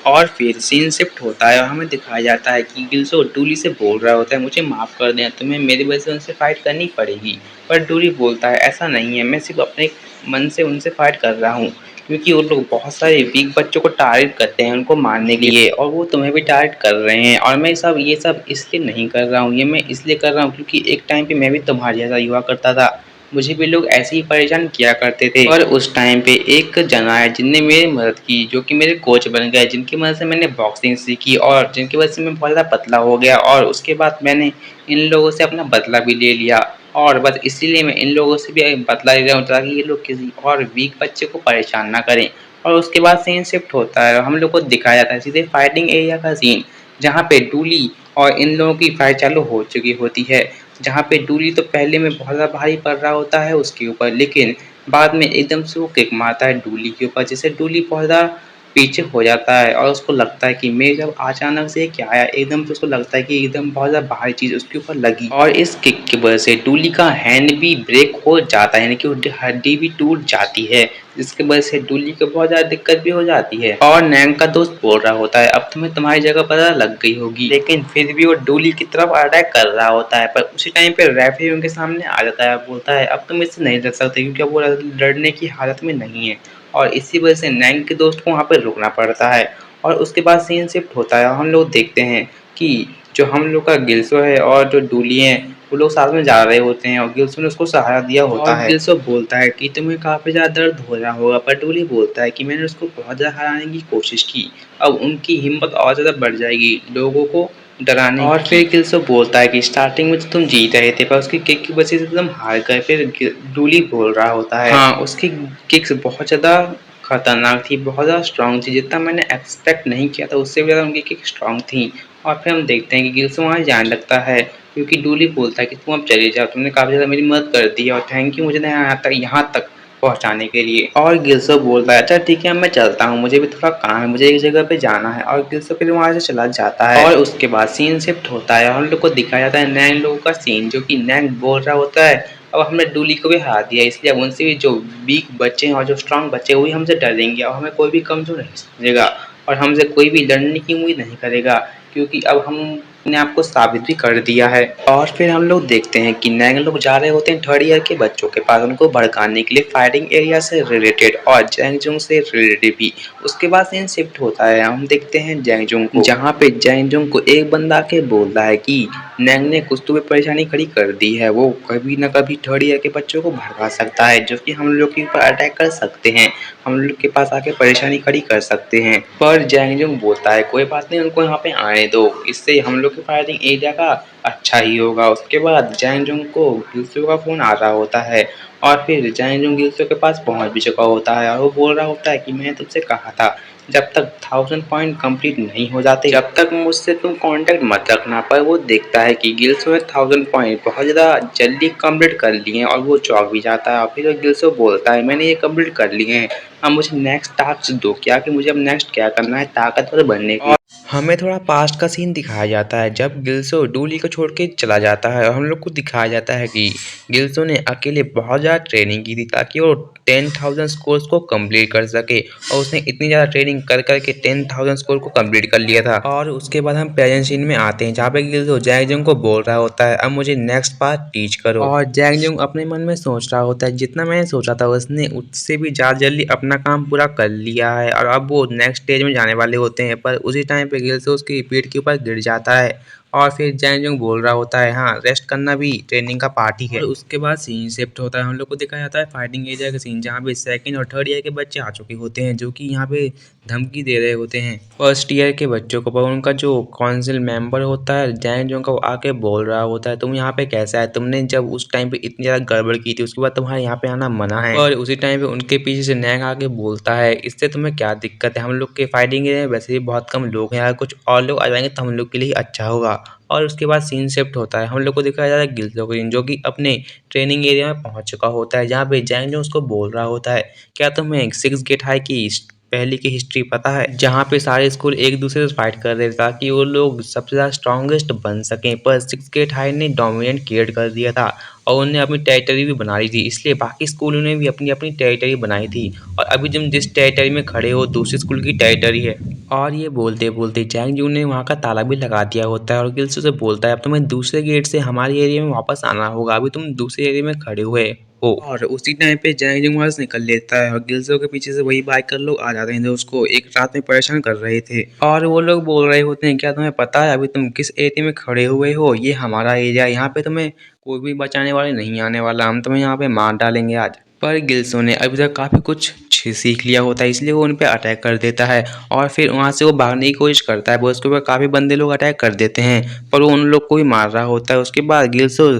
और फिर सीन शिफ्ट होता है और हमें दिखाया जाता है कि गिल्सो डूली से बोल रहा होता है मुझे माफ़ कर दें, तुम्हें मेरी वजह से उनसे फाइट करनी पड़ेगी। पर डूली बोलता है ऐसा नहीं है, मैं सिर्फ अपने मन से उनसे फाइट कर रहा हूँ, क्योंकि वो लोग बहुत सारे वीक बच्चों को टारगेट करते हैं उनको मारने के लिए, और वो तुम्हें भी टारगेट कर रहे हैं। और मैं ये सब इसलिए नहीं कर रहा हूँ, ये मैं इसलिए कर रहा हूँ क्योंकि एक टाइम पे मैं भी तुम्हारे जैसा ही हुआ करता था, मुझे भी लोग ऐसे ही परेशान किया करते थे। और उस टाइम पे एक जना है जिनने मेरी मदद की, जो कि मेरे कोच बन गए, जिनकी मदद से मैंने बॉक्सिंग सीखी और जिनकी वजह से मैं बहुत ज़्यादा पतला हो गया, और उसके बाद मैंने इन लोगों से अपना बदला भी ले लिया। और बस इसीलिए मैं इन लोगों से भी बदला ले रहा हूँ ताकि ये लोग किसी और वीक बच्चे को परेशान ना करें। और उसके बाद सीन शिफ्ट होता है और हम लोग को दिखाया जाता है सीधे फाइटिंग एरिया का सीन, जहाँ पे डूली और इन लोगों की फाइट चालू हो चुकी होती है। जहाँ पे डूली तो पहले में बहुत ज़्यादा भारी पड़ रहा होता है उसके ऊपर, लेकिन बाद में एकदम से वो किक मारता है डूली के ऊपर, जिससे डूली बहुत ज़्यादा पीछे हो जाता है और उसको लगता है कि मैं जब अचानक से क्या आया, एकदम से उसको लगता है कि एकदम बहुत ज़्यादा भारी चीज़ उसके ऊपर लगी, और इस किक की वजह से डूली का हैंड भी ब्रेक हो जाता है, यानी कि वो हड्डी भी टूट जाती है, जिसकी वजह से डूली को बहुत ज़्यादा दिक्कत भी हो जाती है। और नैंग का दोस्त बोल रहा होता है अब तुम्हें तुम्हारी जगह पता लग गई होगी, लेकिन फिर भी वो डूली की तरफ अटैक कर रहा होता है। पर उसी टाइम पे रेफरी उनके सामने आ जाता है, बोलता है अब तुम इससे नहीं लड़ सकते क्योंकि अब वो लड़ने की हालत में नहीं है, और इसी वजह से नैंग के दोस्त को वहाँ पर रुकना पड़ता है। और उसके बाद सीन शिफ्ट होता है और हम लोग देखते हैं कि जो हम लोग का गिल्सो है और जो डूली है वो लोग साथ में जा रहे होते हैं और गिल्सो ने उसको सहारा दिया होता है। गिल्सो बोलता है कि तुम्हें काफ़ी ज़्यादा दर्द हो रहा होगा, पर डूली बोलता है कि मैंने उसको बहुत ज़्यादा हराने की कोशिश की, अब उनकी हिम्मत और ज़्यादा बढ़ जाएगी लोगों को डराने। और फिर गिल्सो बोलता है कि स्टार्टिंग में तो तुम जीत रहे थे पर उसकी किक की वजह से तुम हार गए। फिर डूली बोल रहा होता है हाँ उसकी किक्स बहुत ज़्यादा खतरनाक थी, बहुत ज़्यादा स्ट्रॉन्ग थी, जितना मैंने एक्सपेक्ट नहीं किया था उससे भी ज़्यादा उनकी किक स्ट्रॉन्ग थी। और फिर हम देखते हैं कि गिल्सो वहाँ जाने लगता है क्योंकि डूली बोलता है कि तुम अब चले जाओ, तुमने काफ़ी ज़्यादा मेरी मदद कर दी है और थैंक यू मुझे यहाँ तक पहुँचाने के लिए। और गिल्सो बोलता है अच्छा ठीक है अब मैं चलता हूँ, मुझे भी थोड़ा काम है, मुझे एक जगह पे जाना है। और गिल्सो फिर वहाँ से चला जाता है और उसके बाद सीन शिफ्ट होता है और हम लोग को दिखाया जाता है नैंग लोगों का सीन, जो कि नैंग बोल रहा होता है अब हमने डूली को भी हरा दिया, इसलिए अब उनसे भी जो वीक बच्चे हैं और जो स्ट्रांग बच्चे हैं वही हमसे डरेंगे और हमें कोई भी कमज़ोर नहीं समझेगा और हमसे कोई भी लड़ने की उम्मीद नहीं करेगा, क्योंकि अब हमने आपको साबित भी कर दिया है। और फिर हम लोग देखते हैं कि नैंग लोग जा रहे होते हैं थर्ड ईयर के बच्चों के पास उनको भड़काने के लिए फाइटिंग एरिया से रिलेटेड और जैंगजुंग से रिलेटेड भी। उसके बाद सीन शिफ्ट होता है, हम देखते हैं जैंगजुंग को, जहाँ पे जैंगजुंग को एक बंदा के बोलता है कि नैंग ने कुछ तो भी परेशानी खड़ी कर दी है, वो कभी ना कभी थर्ड ईयर के बच्चों को भड़का सकता है जो कि हम लोग के ऊपर अटैक कर सकते हैं, हम लोग के पास आके परेशानी खड़ी कर सकते हैं। पर जैंगजुंग बोलता है कोई बात नहीं उनको यहाँ पे आने दो, इससे हम लोग के फायरिंग एरिया का अच्छा ही होगा। उसके बाद जैंगजुंग को गिल्सो का फ़ोन आ रहा होता है और फिर जैंगजुंग गिल्सो के पास पहुँच भी चुका होता है और वो बोल रहा होता है कि मैंने तुमसे कहा था जब तक 1000 पॉइंट कंप्लीट नहीं हो जाते जब तक मुझसे तुम कांटेक्ट मत रखना। पर वो देखता है कि गिल्सो ने 1000 पॉइंट बहुत ज़्यादा जल्दी कंप्लीट कर लिए हैं और वो चौंक भी जाता है और फिर गिल्सो बोलता है मैंने ये कंप्लीट कर लिए हैं, अब मुझे नेक्स्ट टास्क दो, क्या कि मुझे अब नेक्स्ट क्या करना है ताकतवर बनने के। हमें थोड़ा पास्ट का सीन दिखाया जाता है जब गिल्सो डूली को छोड़ के चला जाता है और हम लोग को दिखाया जाता है कि गिल्सो ने अकेले बहुत ज़्यादा ट्रेनिंग की थी ताकि वो 10,000 स्कोर्स को कंप्लीट कर सके, और उसने इतनी ज़्यादा ट्रेनिंग कर के 10,000 स्कोर को कंप्लीट कर लिया था। और उसके बाद हम प्रेजेंट सीन में आते हैं जहाँ पे गिल्सो जैंगजुंग को बोल रहा होता है अब मुझे नेक्स्ट पार्ट टीच करो, और जैंगजुंग अपने मन में सोच रहा होता है जितना मैंने सोचा था उसने उससे भी ज़्यादा जल्दी अपना काम पूरा कर लिया है और अब वो नेक्स्ट स्टेज में जाने वाले होते हैं। पर उसी टाइम पे गिल्सो उसकी पीठ के ऊपर गिर जाता है और फिर जैंगजुंग बोल रहा होता है हाँ रेस्ट करना भी ट्रेनिंग का पार्ट ही है। और उसके बाद सीन शिफ्ट होता है, हम लोग को दिखाया जाता है फाइटिंग एरिया का सीन जहाँ पे सेकंड और थर्ड ईयर के बच्चे आ चुके होते हैं जो कि यहाँ पे धमकी दे रहे होते हैं फर्स्ट ईयर के बच्चों को। पर उनका जो काउंसिल मेंबर होता है जैंग जो वो आके बोल रहा होता है, तुम यहाँ पे कैसा है, तुमने जब उस टाइम पे इतनी ज़्यादा गड़बड़ की थी उसके बाद तुम्हारे यहाँ पे आना मना है। और उसी टाइम पे उनके पीछे से नैंग आके बोलता है, इससे तुम्हें क्या दिक्कत है, हम लोग के फाइटिंग एरिया में वैसे भी बहुत कम लोग हैं, अगर कुछ और लोग आ जाएंगे तो हम लोग के लिए अच्छा होगा। और उसके बाद सीन शिफ्ट होता है, हम लोग को दिखाया जाता है गिल्सो जो कि अपने ट्रेनिंग एरिया में पहुंच चुका होता है, जहाँ पे जैंग जो उसको बोल रहा होता है, क्या तुम्हें 6 गेट हाई की पहले की हिस्ट्री पता है, जहाँ पे सारे स्कूल एक दूसरे से फाइट कर रहे थे ताकि वो लोग सबसे ज़्यादा स्ट्रॉन्गेस्ट बन सकें, पर 6 गेट हाई ने डोमिनेट क्रिएट कर दिया था और उन्हें अपनी टेरिटरी भी बना ली थी, इसलिए बाकी स्कूलों ने भी अपनी अपनी टेरिटरी बनाई थी। और अभी तुम जिस टेरिटरी में खड़े हो दूसरे स्कूल की टेरिटरी है। और ये बोलते बोलते जैंग जू ने वहाँ का ताला भी लगा दिया होता है और गिल्सो से बोलता है, अब तुम्हें दूसरे गेट से हमारे एरिया में वापस आना होगा, अभी तुम दूसरे एरिया में खड़े हुए हो। और उसी टाइम पे जैंग जू वहाँ से निकल लेता है और गिल्सो के पीछे से वही बाइकर लोग आ जाते हैं जो उसको एक रात में परेशान कर रहे थे। और वो लोग बोल रहे होते हैं, क्या तुम्हें पता है अभी तुम किस एरिया में खड़े हुए हो, ये हमारा एरिया, यहाँ पे तुम्हें कोई भी बचाने वाले नहीं आने वाला, हम तुम्हें यहाँ पे मार डालेंगे आज। पर गिल्सो ने अभी तक काफ़ी कुछ सीख लिया होता है, इसलिए वो उन पे अटैक कर देता है और फिर वहाँ से वो भागने की कोशिश करता है। वो उसके ऊपर काफ़ी बंदे लोग अटैक कर देते हैं पर वो उन लोग को भी मार रहा होता है। उसके बाद गिल्सो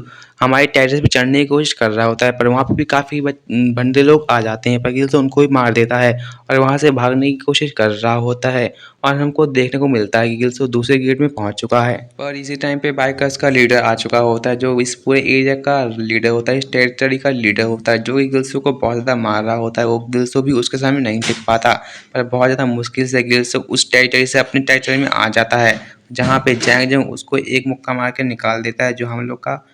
हमारे टेरेस पे चढ़ने की कोशिश कर रहा होता है पर वहाँ पे भी काफ़ी बंदे लोग आ जाते हैं, पर गिल्सो उनको भी मार देता है और वहाँ से भागने की कोशिश कर रहा होता है। और हमको देखने को मिलता है कि गिल्सो दूसरे गेट में पहुंच चुका है। पर इसी टाइम पे बाइकर्स का लीडर आ चुका होता है जो इस पूरे एरिया का लीडर होता है, इस टेरिटरी का लीडर होता है, जो कि गिल्सो को बहुत ज़्यादा मार रहा होता है। वो गिल्सो भी उसके सामने नहीं टिक पाता पर बहुत ज़्यादा मुश्किल से गिल्सो उस टेरिटरी से अपनी टेरिटरी में आ जाता है, जहाँ पे जैंग जंग उसको एक मुक्का मार के निकाल देता है, जो हम लोग का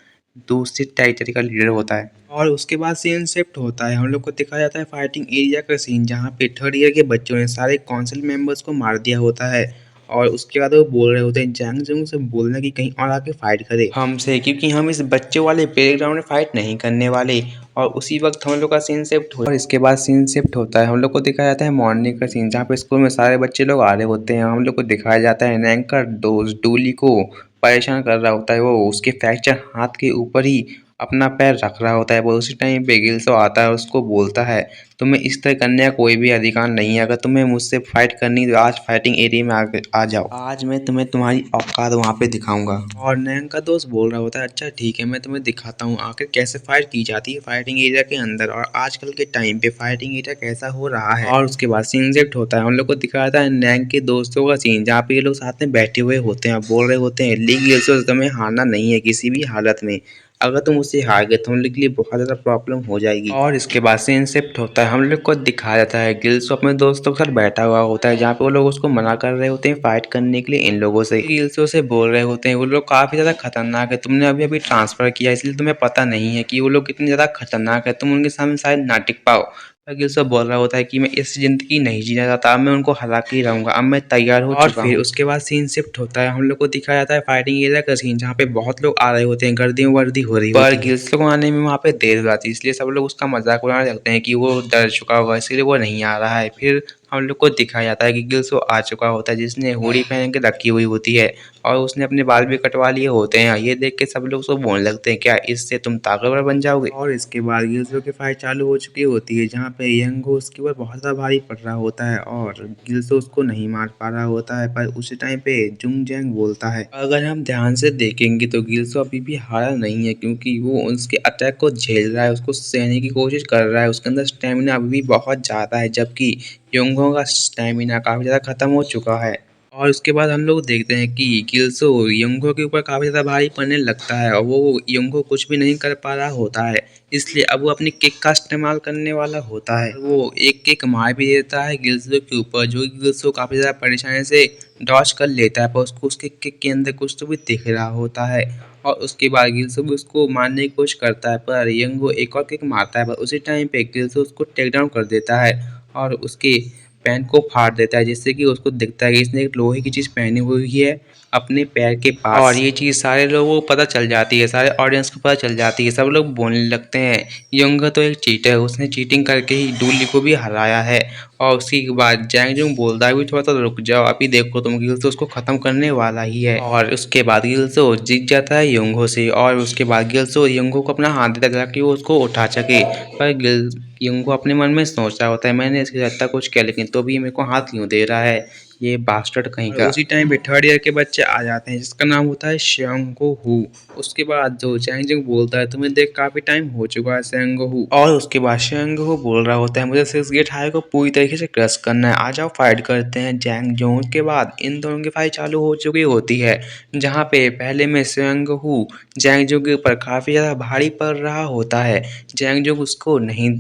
दूसरी टेरिटरी का लीडर होता है। और उसके बाद सीन शिफ्ट होता है, हम लोग को दिखाया जाता है फाइटिंग एरिया का सीन, जहाँ पे थर्ड ईयर के बच्चों ने सारे काउंसिल मेंबर्स को मार दिया होता है। और उसके बाद वो बोल रहे होते हैं जैंग जंग से बोलना कि कहीं और आके फाइट करे हमसे, क्योंकि हम इस बच्चे वाले प्लेग्राउंड में फाइट नहीं करने वाले। और उसी वक्त हम लोग का सीन शिफ्ट हो और इसके बाद सीन शिफ्ट होता है, हम लोग को दिखाया जाता है मॉर्निंग का सीन, जहाँ पे स्कूल में सारे बच्चे लोग आ रहे होते हैं। हम लोग को दिखाया जाता है नैंग का दोस्त डूली को परेशान कर रहा होता है, वो उसके फ्रैक्चर हाथ के ऊपर ही अपना पैर रख रहा होता है। वो उसी टाइम पे गिल्सो आता है और उसको बोलता है, तुम्हें इस तरह करने का कोई भी अधिकार नहीं है, अगर तुम्हें मुझसे फाइट करनी तो आज फाइटिंग एरिया में आ जाओ, आज मैं तुम्हें तुम्हारी औकात वहाँ पे दिखाऊंगा। और नैंग का दोस्त बोल रहा होता है, अच्छा ठीक है, मैं तुम्हें दिखाता हूँ आखिर कैसे फाइट की जाती है फाइटिंग एरिया के अंदर और आजकल के टाइम पे फाइटिंग एरिया कैसा हो रहा है। और उसके बाद सीन शिफ्ट होता है, हम लोग को दिखाया था नैंग के दोस्तों का सीन, जहाँ पे ये लोग साथ में बैठे हुए होते हैं और बोल रहे होते हैं, लीग गिल्सो तुम्हें हारना नहीं है किसी भी हालत में, अगर तुम उससे हार गए तो हम लोग के लिए बहुत ज़्यादा प्रॉब्लम हो जाएगी। और इसके बाद सीन शिफ्ट होता है, हम लोग को दिखाया जाता है गिल्सो अपने दोस्तों के साथ बैठा हुआ होता है, जहाँ पे वो लोग उसको मना कर रहे होते हैं फाइट करने के लिए इन लोगों से। गिल्सो से बोल रहे होते हैं वो लोग काफ़ी ज़्यादा खतरनाक है, तुमने अभी अभी ट्रांसफ़र किया इसलिए तुम्हें पता नहीं है कि वो लोग कितने ज़्यादा खतरनाक है, तुम उनके सामने शायद ना टिक पाओ। पर गिल्सो बोल रहा होता है कि मैं इस ज़िंदगी नहीं जीना चाहता, अब मैं उनको हरा के ही रहूँगा, अब मैं तैयार हो चुका हूँ। फिर उसके बाद सीन शिफ्ट होता है, हम लोग को दिखाया जाता है फाइटिंग एरिया का सीन, जहाँ पे बहुत लोग आ रहे होते हैं, गर्दी वर्दी हो रही होती है। पर गिल्सो को आने में वहाँ पे देर हो जाती है, इसलिए सब लोग उसका मजाक उड़ाने लगते हैं कि वो डर चुका होगा इसलिए वो नहीं आ रहा है। फिर हम लोग को दिखाया जाता है कि गिल्सो आ चुका होता है, जिसने हुडी पहन के रखी हुई होती है और उसने अपने बाल भी कटवा लिए होते हैं। ये देख के सब लोग उसको बोलने लगते हैं, क्या इससे तुम ताकतवर बन जाओगे। और इसके बाद गिल्सो की फाइट चालू हो चुकी होती है, जहाँ पे यंगो उसके ऊपर बहुत ज़्यादा भारी पड़ रहा होता है और गिल्सो उसको नहीं मार पा रहा होता है। पर उसी टाइम पे जुंग जैंग बोलता है, अगर हम ध्यान से देखेंगे तो गिल्सो अभी भी हारा नहीं है, क्योंकि वो उसके अटैक को झेल रहा है, उसको सहने की कोशिश कर रहा है, उसके अंदर स्टेमिना अभी भी बहुत ज़्यादा है, जबकि योंगो का स्टेमिना काफ़ी ज़्यादा खत्म हो चुका है। और उसके बाद हम लोग देखते हैं कि गिल्सो योंगो के ऊपर काफ़ी ज़्यादा भारी पड़ने लगता है और वो योंगो कुछ भी नहीं कर पा रहा होता है, इसलिए अब वो अपनी किक का इस्तेमाल करने वाला होता है। वो एक किक मार भी देता है गिल्सो के ऊपर, जो गिल्सो काफ़ी ज़्यादा परेशानी से डॉज कर लेता है, पर उसको उसके किक के अंदर कुछ तो भी दिख रहा होता है। और उसके बाद गिल्सो भी उसको मारने की कोशिश करता है, पर योंगो एक और किक मारता है, पर उसी टाइम पे गिल्सो उसको टेक डाउन कर देता है और उसके पैंट को फाड़ देता है, जिससे कि उसको दिखता है कि इसने एक लोहे की चीज़ पहनी हुई है अपने पैर के पास। और ये चीज़ सारे लोगों को पता चल जाती है, सारे ऑडियंस को पता चल जाती है। सब लोग बोलने लगते हैं यंग तो एक चीटर है, उसने चीटिंग करके ही डूली को भी हराया है। और उसी के बाद जैंग जुंग बोलता है भी थोड़ा सा रुक जाओ, अभी देखो तुम, गिल्सो उसको खत्म करने वाला ही है। और उसके बाद गिल्सो जीत जाता है योंगो से। और उसके बाद गिल्सो योंगो को अपना हाथ देता है ताकि वो उसको उठा सके। पर योंगो अपने मन में सोच रहा होता है मैंने इसके साथ इतना कुछ किया, लेकिन तो भी मेरे को हाथ क्यों दे रहा है ये बास्टर्ड कहीं का। उसी टाइम पे थर्ड ईयर के बच्चे आ जाते हैं जिसका नाम होता है श्यांगो हु। उसके बाद जो जैंग जुंग बोलता है तुम्हें देख काफी टाइम हो चुका है श्यांगो हु। और उसके बाद श्यांगो हु बोल रहा होता है मुझे सिक्स गेट हाई को पूरी तरीके से क्रश करना है, आ जाओ फाइट करते हैं जैंग जुंग। के बाद इन दोनों की फाइट चालू हो चुकी होती है, जहाँ पे पहले में श्यांगो हु जैंग जुंग के ऊपर काफी ज्यादा भारी पड़ रहा होता है। जैंग जुंग उसको नहीं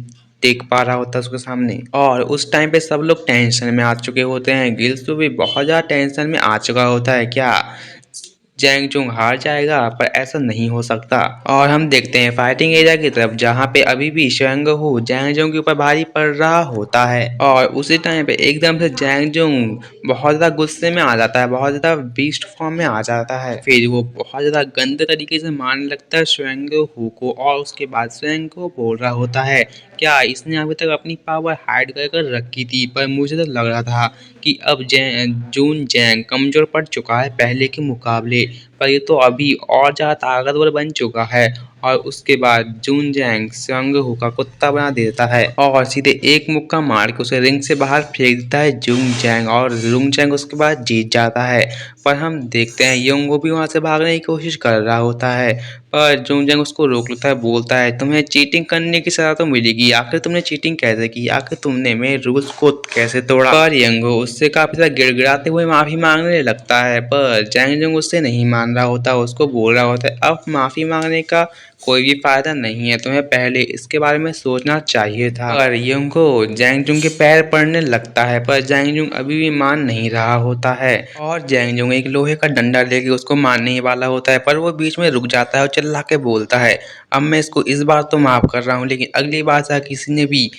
देख पा रहा होता उसके सामने। और उस टाइम पे सब लोग टेंशन में आ चुके होते हैं। गिल्सो भी बहुत ज़्यादा टेंशन में आ चुका होता है, क्या जैंग चुंग हार जाएगा, पर ऐसा नहीं हो सकता। और हम देखते हैं फाइटिंग एरिया की तरफ, जहाँ पे अभी भी शेंग हो जैंग जुंग के ऊपर भारी पड़ रहा होता है। और उसी टाइम पे एकदम से जैंग जुंग बहुत ज़्यादा गुस्से में आ जाता है, बहुत ज़्यादा बीस्ट फॉर्म में आ जाता है। फिर वो बहुत ज़्यादा गंदे तरीके से मारने लगता है शेंग हु को। और उसके बाद शेंग को बोल रहा होता है क्या इसने अभी तक अपनी पावर हाइड कर कर रखी थी, पर मुझे तो लग रहा था कि अब जून जैंग कमज़ोर पड़ चुका है पहले के मुकाबले, पर ये तो अभी और ज़्यादा ताकतवर बन चुका है। और उसके बाद जून जैंग संग हु का कुत्ता बना देता है और सीधे एक मुक्का मार के उसे रिंग से बाहर फेंक देता है जून जैंग। और जून जैंग उसके बाद जीत जाता है। पर हम देखते हैं योंगो भी वहाँ से भागने की कोशिश कर रहा होता है, पर जून जैंग उसको रोक लेता है, बोलता है तुम्हें चीटिंग करने की सजा तो मिलेगी, आखिर तुमने चीटिंग कैसे की, आखिर तुमने मेरे रूल्स को कैसे तोड़ा। पर यंगो उससे काफी ज्यादा गिड़गिड़ाते हुए माफी मांगने लगता है, पर जैंग जुंग उससे नहीं मान रहा होता, उसको बोल रहा होता है अब माफी मांगने का कोई भी फायदा नहीं है, तुम्हें पहले इसके बारे में सोचना चाहिए था। पर यंगो जैंग जुंग के पैर पड़ने लगता है, पर जैंग जुंग अभी भी मान नहीं रहा होता है। और जैंग जुंग एक लोहे का डंडा लेके उसको मारने ही वाला होता है, पर वो बीच में रुक जाता है और चिल्ला के बोलता है अब मैं इसको इस बार तो माफ कर रहा हूँ, लेकिन अगली बार से किसी ने भी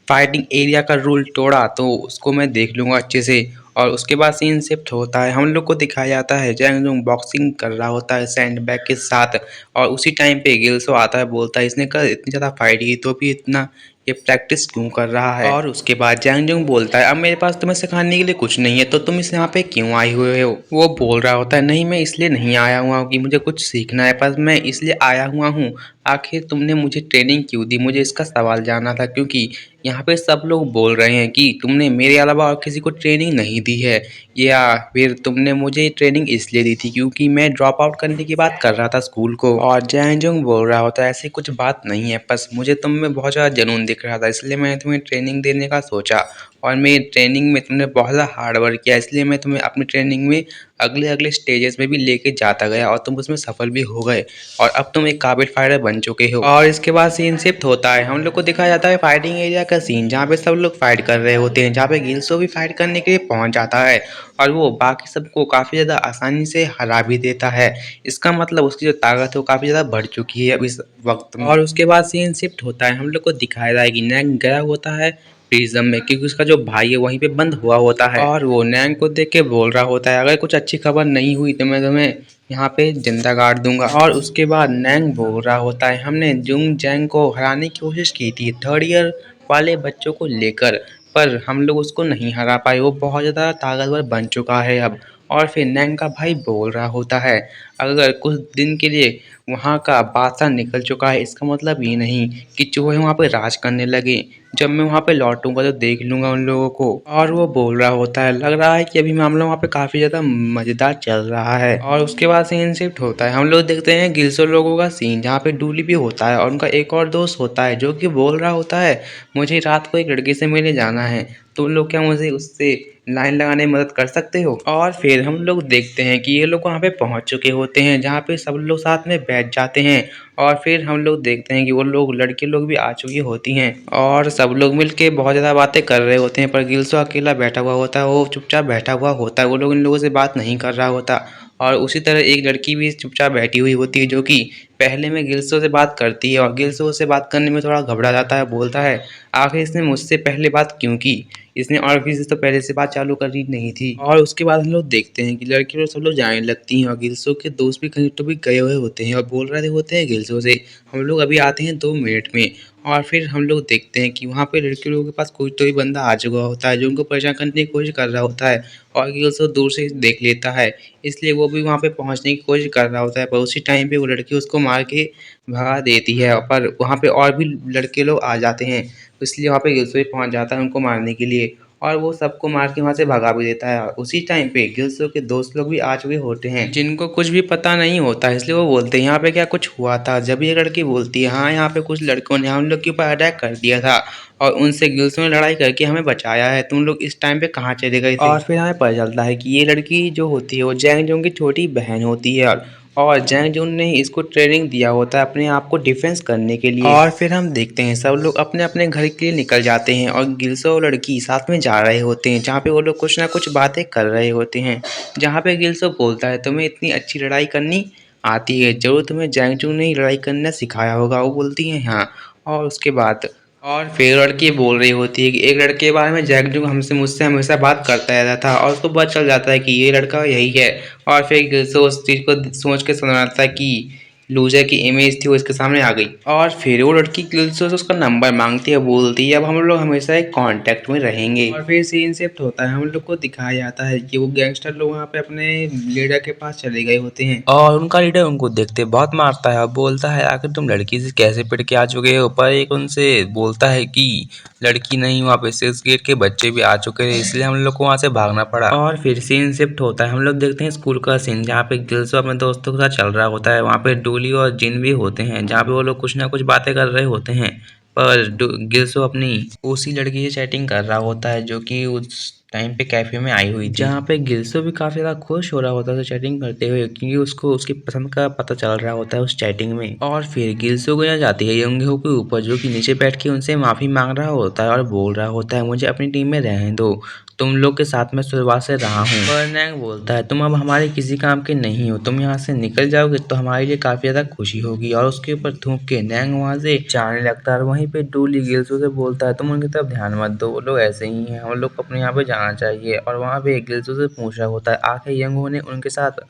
फाइटिंग एरिया का रूल तोड़ा तो उसको मैं देख लूंगा अच्छे से। और उसके बाद सीन शिफ्ट होता है, हम लोग को दिखाया जाता है जैंग जुंग बॉक्सिंग कर रहा होता है सैंडबैग के साथ। और उसी टाइम पे गिल्सो आता है, बोलता है इसने कल इतनी ज़्यादा फाइट की तो भी इतना ये प्रैक्टिस क्यों कर रहा है। और उसके बाद जैंग जुंग बोलता है अब मेरे पास तुम्हें सिखाने के लिए कुछ नहीं है, तो तुम इस यहाँ पे क्यों आए हुए हो। वो बोल रहा होता है नहीं मैं इसलिए नहीं आया हुआ हूँ कि मुझे कुछ सीखना है, पर मैं इसलिए आया हुआ हूँ आखिर तुमने मुझे ट्रेनिंग क्यों दी, मुझे इसका सवाल जानना था, क्योंकि यहाँ पे सब लोग बोल रहे हैं कि तुमने मेरे अलावा और किसी को ट्रेनिंग नहीं दी है, या फिर तुमने मुझे ट्रेनिंग इसलिए दी थी क्योंकि मैं ड्रॉप आउट करने की बात कर रहा था स्कूल को। और जैंग जुंग बोल रहा होता है ऐसी कुछ बात नहीं है, बस मुझे तुम में बहुत ज़्यादा जुनून दिख रहा था इसलिए मैंने तुम्हें ट्रेनिंग देने का सोचा। और मेरी ट्रेनिंग में तुमने बहुत ज़्यादा हार्ड वर्क किया, इसलिए मैं तुम्हें अपनी ट्रेनिंग में अगले अगले स्टेजेस में भी लेके जाता गया और तुम उसमें सफल भी हो गए। और अब तुम एक काबिल फाइटर बन चुके हो। और इसके बाद सीन शिफ्ट होता है, हम लोग को दिखाया जाता है फाइटिंग एरिया का सीन, जहाँ पे सब लोग फाइट कर रहे होते हैं, जहाँ पे गिल्सो भी फाइट करने के लिए पहुंच जाता है और वो बाकी सबको काफ़ी ज़्यादा आसानी से हरा भी देता है। इसका मतलब उसकी जो ताकत है वो काफ़ी ज़्यादा बढ़ चुकी है अब इस वक्त में। और उसके बाद सीन शिफ्ट होता है, हम लोग को दिखाया जाए कि नैंग गया होता है प्रिज्म में, क्योंकि उसका जो भाई है वहीं पे बंद हुआ होता है। और वो नैंग को देख के बोल रहा होता है अगर कुछ अच्छी खबर नहीं हुई तो मैं तुम्हें यहाँ पे जिंदा गाड़ दूंगा। और उसके बाद नैंग बोल रहा होता है हमने जुंग जैंग को हराने की कोशिश की थी थर्ड ईयर वाले बच्चों को लेकर, पर हम लोग उसको नहीं हरा पाए, वो बहुत ज़्यादा ताकतवर बन चुका है अब। और फिर नैंग का भाई बोल रहा होता है अगर कुछ दिन के लिए वहाँ का बादशाह निकल चुका है, इसका मतलब ये नहीं कि चूहे वहाँ पे राज करने लगे, जब मैं वहाँ पे लौटूंगा तो देख लूंगा उन लोगों को। और वो बोल रहा होता है लग रहा है कि अभी मामला वहाँ पे काफ़ी ज़्यादा मज़ेदार चल रहा है। और उसके बाद सीन शिफ्ट होता है, हम लोग देखते हैं गिल्सो लोगों का सीन, जहाँ पे डूली भी होता है और उनका एक और दोस्त होता है जो कि बोल रहा होता है मुझे रात को एक लड़की से मिलने जाना है, तुम लोग क्या मुझे उससे लाइन लगाने में मदद कर सकते हो। और फिर हम लोग देखते हैं कि ये लोग वहाँ पे पहुँच चुके होते हैं, जहाँ पे सब लोग साथ में बैठ जाते हैं। और फिर हम लोग देखते हैं कि वो लोग लड़के लोग भी आ चुकी होती हैं और सब लोग मिलके बहुत ज़्यादा बातें कर रहे होते हैं, पर गिल्सो अकेला बैठा हुआ होता है, वो चुपचाप बैठा हुआ होता है, वो लोग इन लोगों से बात नहीं कर रहा होता। और उसी तरह एक लड़की भी चुपचाप बैठी हुई होती है जो कि पहले में गिल्सो से बात करती है और गिल्सो से बात करने में थोड़ा घबरा जाता है, बोलता है आखिर इसने मुझसे पहले बात क्यों की, इसने और किसी से तो पहले से बात चालू करी नहीं थी। और उसके बाद हम लोग देखते हैं कि लड़की लोग सब लोग जाने लगती हैं और गिल्सो के दोस्त भी कहीं तो भी गए हुए होते हैं और बोल रहे होते हैं गिल्सो से हम लोग अभी आते हैं 2 मिनट में। और फिर हम लोग देखते हैं कि वहाँ पे लड़के लोगों के पास कोई तो भी बंदा आ चुका होता है जो उनको परेशान करने की कोशिश कर रहा होता है और गिल्सो दूर से देख लेता है, इसलिए वो भी वहाँ पे पहुँचने की कोशिश कर रहा होता है, पर उसी टाइम पे वो लड़की उसको मार के भगा देती है। पर वहाँ पे और भी लड़के लोग आ जाते हैं, इसलिए वहाँ पे गिल्सो भी पहुँच जाता है उनको मारने के लिए और वो सबको मार के वहाँ से भगा भी देता है। उसी टाइम पे गिल्सो के दोस्त लोग भी आ चुके होते हैं जिनको कुछ भी पता नहीं होता है, इसलिए वो बोलते हैं यहाँ पे क्या कुछ हुआ था। जब ये लड़की बोलती है हाँ यहाँ पे कुछ लड़कों ने हम लोग के ऊपर अटैक कर दिया था और उनसे गिल्सो ने लड़ाई करके हमें बचाया है, तुम लोग इस टाइम पे कहाँ चले गए थे। और फिर हमें पता चलता है कि ये लड़की जो होती है वो जैंग जोंग की छोटी बहन होती है और जैंग जोन ने इसको ट्रेनिंग दिया होता है अपने आप को डिफेंस करने के लिए। और फिर हम देखते हैं सब लोग अपने अपने घर के लिए निकल जाते हैं और गिल्सो और लड़की साथ में जा रहे होते हैं जहाँ पे वो लोग कुछ ना कुछ बातें कर रहे होते हैं, जहाँ पे गिल्सो बोलता है तुम्हें इतनी अच्छी लड़ाई करनी आती है, जरूर तुम्हें जैंग जोन ने ही लड़ाई करना सिखाया होगा। वो बोलती है हाँ। और उसके बाद और फिर लड़की बोल रही होती है कि एक लड़के के बारे में जैक जो हमसे मुझसे हमेशा बात करता रहता था और उसको पता चल जाता है कि ये लड़का यही है। और फिर गिल्सो उस चीज़ को सोच के समझाता है कि लूजर की इमेज थी वो इसके सामने आ गई। और फिर वो लड़की गिल्सो से उसका नंबर मांगती है, बोलती है अब हम लोग हमेशा एक कांटेक्ट में रहेंगे। और फिर सीन शिफ्ट होता है, हम लोग को दिखाया जाता है कि वो गैंगस्टर लोग वहाँ पे अपने लीडर के पास चले गए होते हैं और उनका लीडर उनको देखते बहुत मारता है और बोलता है आखिर तुम लड़की से कैसे पिट के आ चुके हो। पर एक उनसे बोलता है कि लड़की नहीं, वहाँ पे 6 गेट के बच्चे भी आ चुके थे, इसलिए हम लोग को वहाँ से भागना पड़ा। और फिर सीन शिफ्ट होता है, हम लोग देखते हैं स्कूल का सीन जहाँ पे गिल्सो अपने दोस्तों के साथ चल रहा होता है। वहाँ पे डोली और जिन भी होते हैं जहाँ पे वो लोग कुछ ना कुछ बातें कर रहे होते हैं, पर गिल्सो अपनी उसी लड़की से चैटिंग कर रहा होता है जो कि उस टाइम पे कैफे में आई हुई थी, जहाँ पे गिल्सो भी काफी ज्यादा खुश हो रहा होता है चैटिंग करते हुए क्योंकि उसको उसकी पसंद का पता चल रहा होता है उस चैटिंग में। और फिर गिल्सो को यहाँ जाती है यंगहो के ऊपर जो कि नीचे बैठ के उनसे माफी मांग रहा होता है और बोल रहा होता है मुझे अपनी टीम में रहने दो, तुम लोग के साथ में शुरुआत से रहा हूँ। पर नैंग बोलता है तुम अब हमारे किसी काम के नहीं हो, तुम यहाँ से निकल जाओगे तो हमारे लिए काफी ज्यादा खुशी होगी। और उसके ऊपर थूक के नैंग वहाँ से जाने लगता है और वहीं पे डोली गिल्सो से बोलता है तुम उनकी तरफ ध्यान मत दो, वो लोग ऐसे ही हैं, हम लोग को अपने यहाँ पे जाना चाहिए। और वहाँ पे गिल्सो से पूछ रहा होता है आखिर यंगहो ने उनके साथ